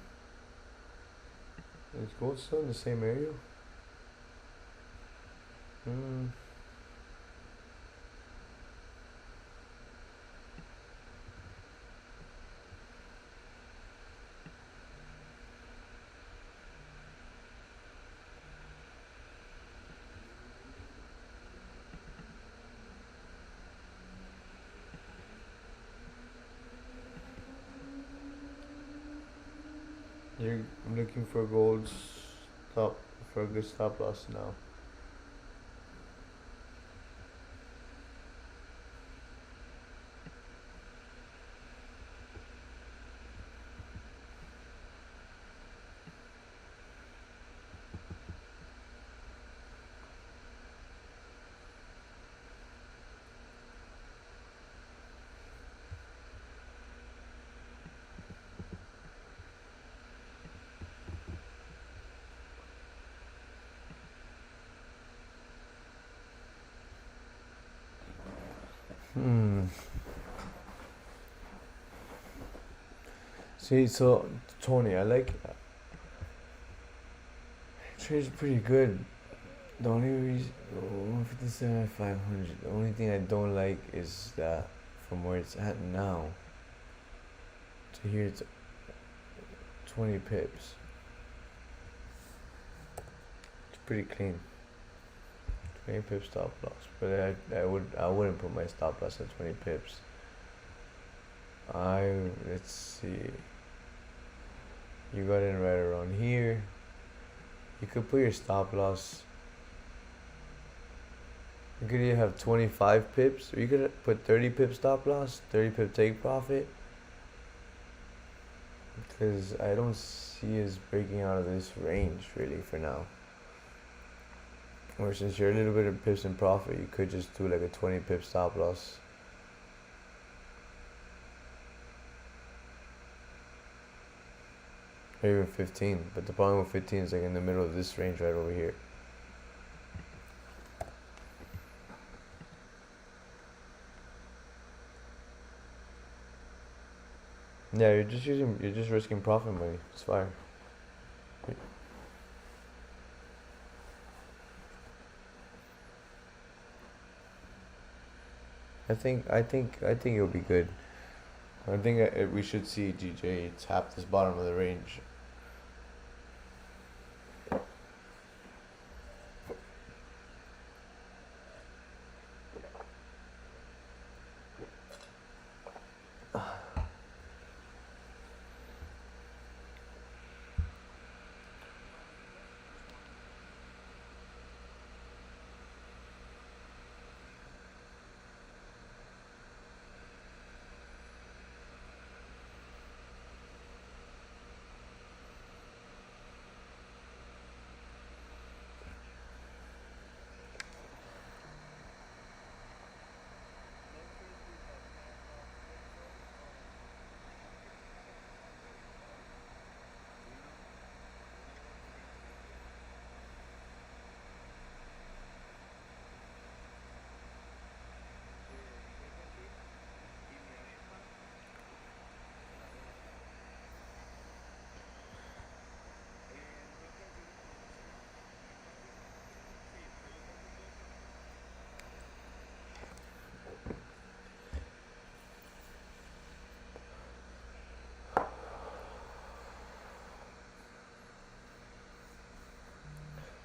S1: Is gold still in the same area? I'm looking for gold stop for a good stop loss now. See, so Tony, I like trade's pretty good. The only reason 157 500. The only thing I don't like is that from where it's at now to here it's 20 pips. It's pretty clean. 20 pips stop loss, but I wouldn't put my stop loss at 20 pips. Let's see. You got in right around here. You could put your stop loss. You could either have 25 pips, or you could put 30 pip stop loss, 30 pip take profit. Because I don't see us breaking out of this range really for now. Or since you're a little bit of pips in profit, you could just do like a 20 pip stop loss. Or even 15, but the problem with 15 is like in the middle of this range right over here. Yeah, you're just risking profit money. It's fire. I think it'll be good. I think we should see GJ tap this bottom of the range.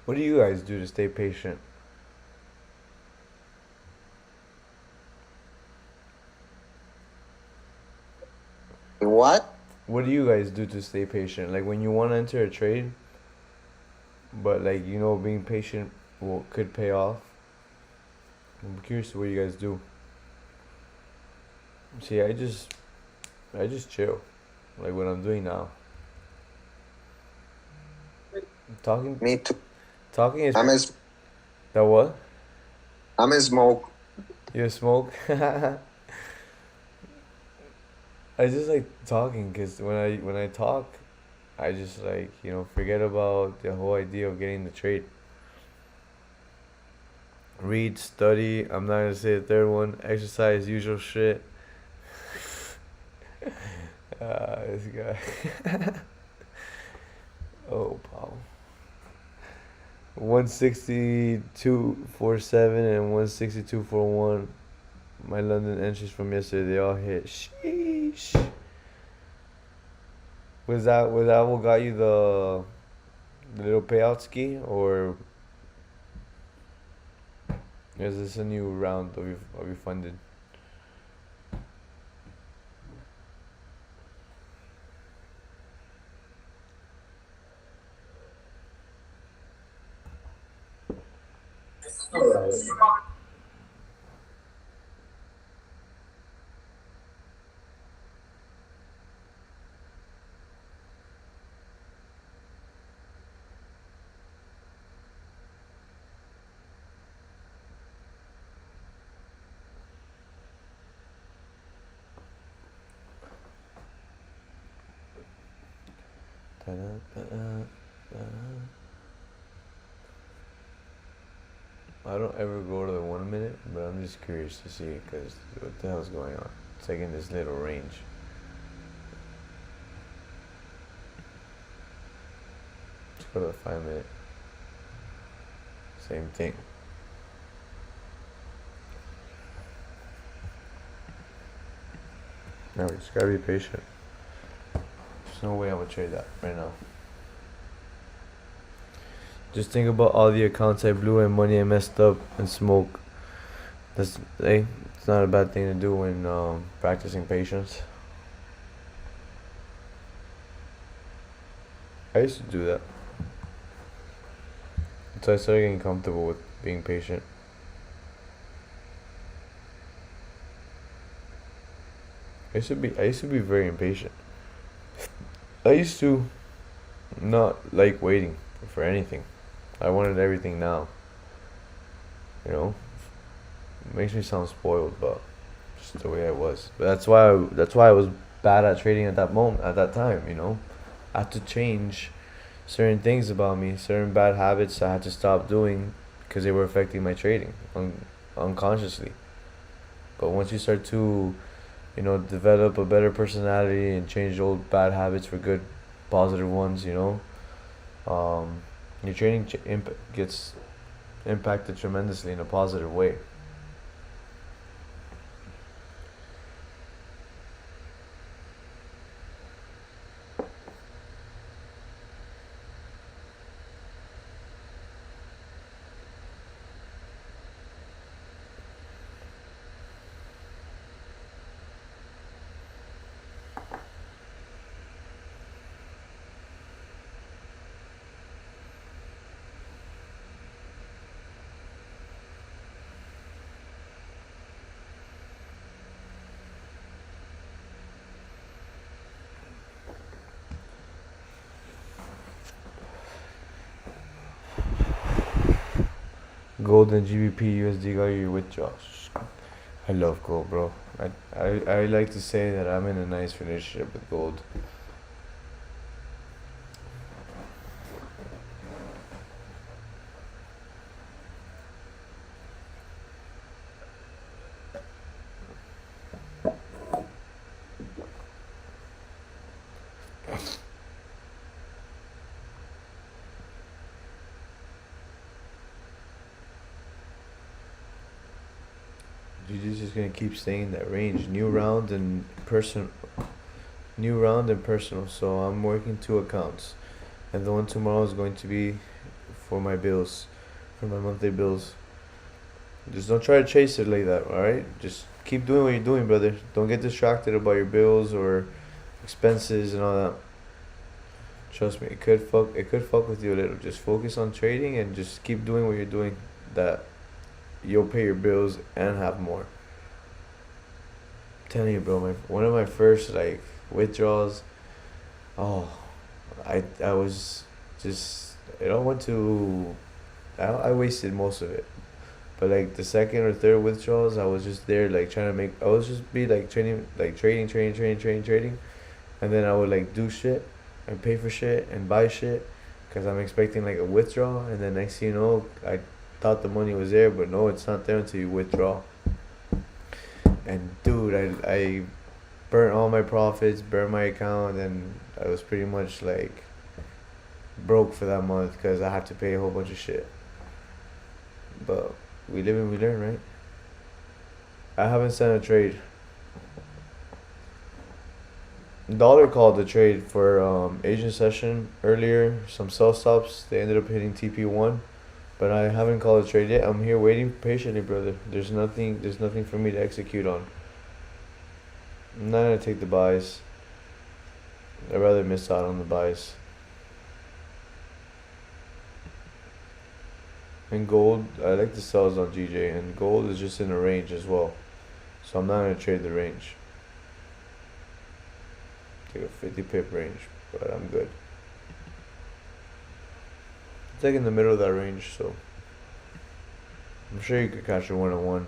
S1: What do you guys do to stay patient?
S2: What?
S1: What do you guys do to stay patient? Like when you want to enter a trade, but like being patient could pay off. I'm curious what you guys do. See, I just chill, like what I'm doing now. Talking,
S2: Me too.
S1: talking is
S2: I'm a,
S1: that what?
S2: I'm a smoke.
S1: You smoke? I just like talking because when I talk, I just like forget about the whole idea of getting the trade. Read, study. I'm not gonna say the third one. Exercise, usual shit. This guy. Oh, Paul. 162.47 and 162.41. My London entries from yesterday, they all hit. Sheesh. Was that what got you the little payout ski, or is this a new round of your funded? I don't ever go to the 1 minute, but I'm just curious to see because what the hell's going on? It's like in this little range. Let's go to the 5 minute. Same thing. Now we just gotta be patient. There's no way I'm gonna trade that right now. Just think about all the accounts I blew and money I messed up and smoke. It's not a bad thing to do when practicing patience. I used to do that. So I started getting comfortable with being patient. I used to be very impatient. I used to not like waiting for anything. I wanted everything now. It makes me sound spoiled, but just the way I was. But that's why I was bad at trading at that moment, at that time. I had to change certain things about me, certain bad habits I had to stop doing because they were affecting my trading unconsciously. But once you start to develop a better personality and change old bad habits for good, positive ones. Your training gets impacted tremendously in a positive way. Gold and GBP USD got your withdrawals. I love gold, bro. I like to say that I'm in a nice relationship with gold. GG's just gonna keep staying in that range. New round and personal. So I'm working 2 accounts, and the one tomorrow is going to be for my bills, for my monthly bills. Just don't try to chase it like that, all right? Just keep doing what you're doing, brother. Don't get distracted about your bills or expenses and all that. Trust me, it could fuck with you a little. Just focus on trading and just keep doing what you're doing. That you'll pay your bills and have more. I'm telling you, bro, one of my first withdrawals. Oh, I was just went to. I wasted most of it, but the second or third withdrawals, I was just there trying to make. I was just be trading, trading, and then I would do shit and pay for shit and buy shit, cause I'm expecting a withdrawal, and then next thing you know, I thought the money was there, but no, it's not there until you withdraw. And dude, I burnt all my profits, burnt my account, and I was pretty much broke for that month because I had to pay a whole bunch of shit. But we live and we learn, right? I haven't sent a trade. Dollar called the trade for Asian session earlier. Some sell stops. They ended up hitting TP1. But I haven't called a trade yet. I'm here waiting patiently, brother. There's nothing for me to execute on. I'm not gonna take the buys. I'd rather miss out on the buys. And gold, I like the sells on GJ, and gold is just in a range as well. So I'm not gonna trade the range. Take a 50 pip range, but I'm good. It's in the middle of that range, so I'm sure you could catch a 1-on-1.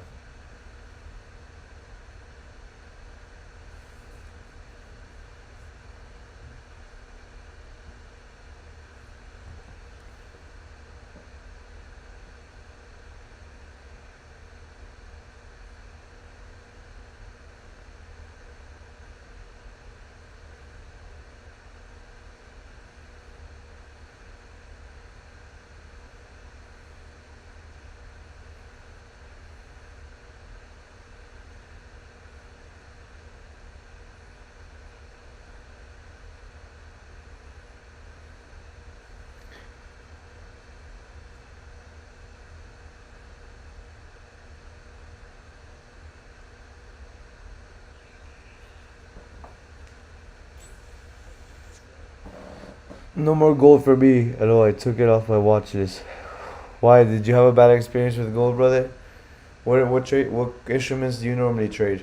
S1: No more gold for me. I know I took it off my watch list. Why? Did you have a bad experience with gold, brother? What instruments do you normally trade?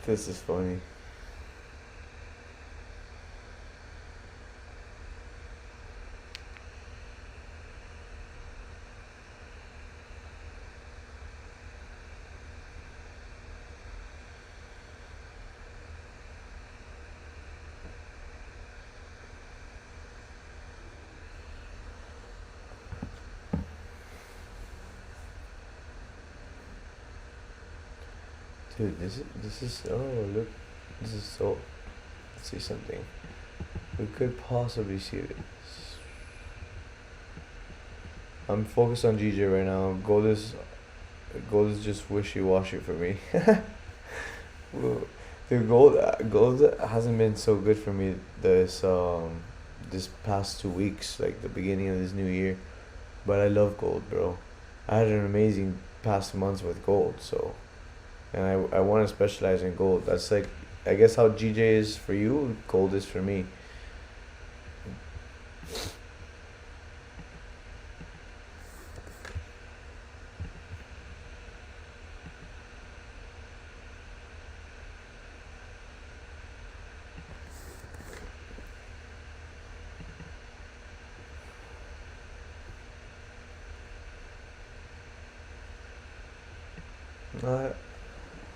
S1: This is funny. Dude, this is oh look, this is so. Let's see something. We could possibly see this. I'm focused on GJ right now. Gold is just wishy washy for me. Well, the gold hasn't been so good for me this past 2 weeks, like the beginning of this new year. But I love gold, bro. I had an amazing past months with gold, so and I want to specialize in gold. That's like I guess how GJ is for you, gold is for me.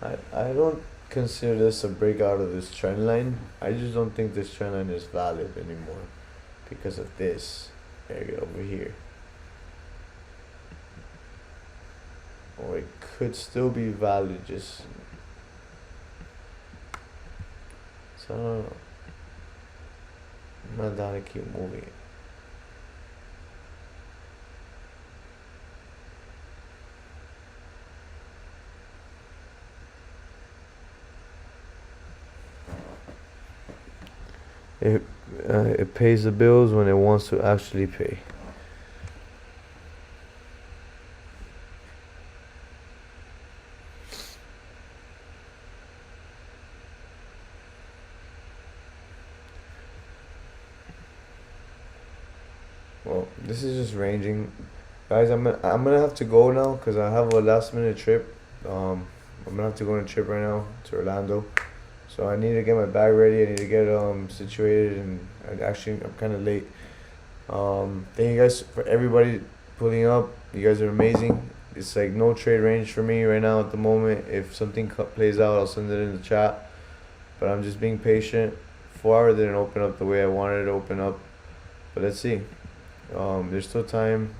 S1: I I don't consider this a breakout of this trend line. I just don't think this trend line is valid anymore because of this area over here. Or it could still be valid, just so I don't know. I'm not down to keep moving it. It it pays the bills when it wants to actually pay. Well, this is just ranging, guys. I'm gonna have to go now because I have a last minute trip. I'm gonna have to go on a trip right now to Orlando. So I need to get my bag ready. I need to get situated, and I'm kind of late. Thank you guys for everybody pulling up. You guys are amazing. It's like no trade range for me right now at the moment. If something plays out, I'll send it in the chat. But I'm just being patient. 4 hour didn't open up the way I wanted it to open up, but let's see. There's still time.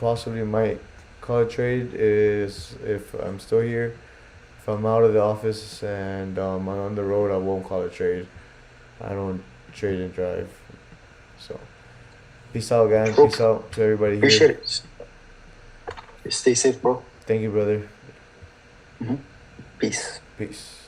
S1: Possibly might call a trade is if I'm still here. If I'm out of the office and I'm on the road, I won't call a trade. I don't trade and drive. So, peace out, guys.
S7: Bro,
S1: Peace out to everybody here.
S7: appreciate it. Stay safe, bro.
S1: Thank you, brother.
S7: Peace.
S1: Peace.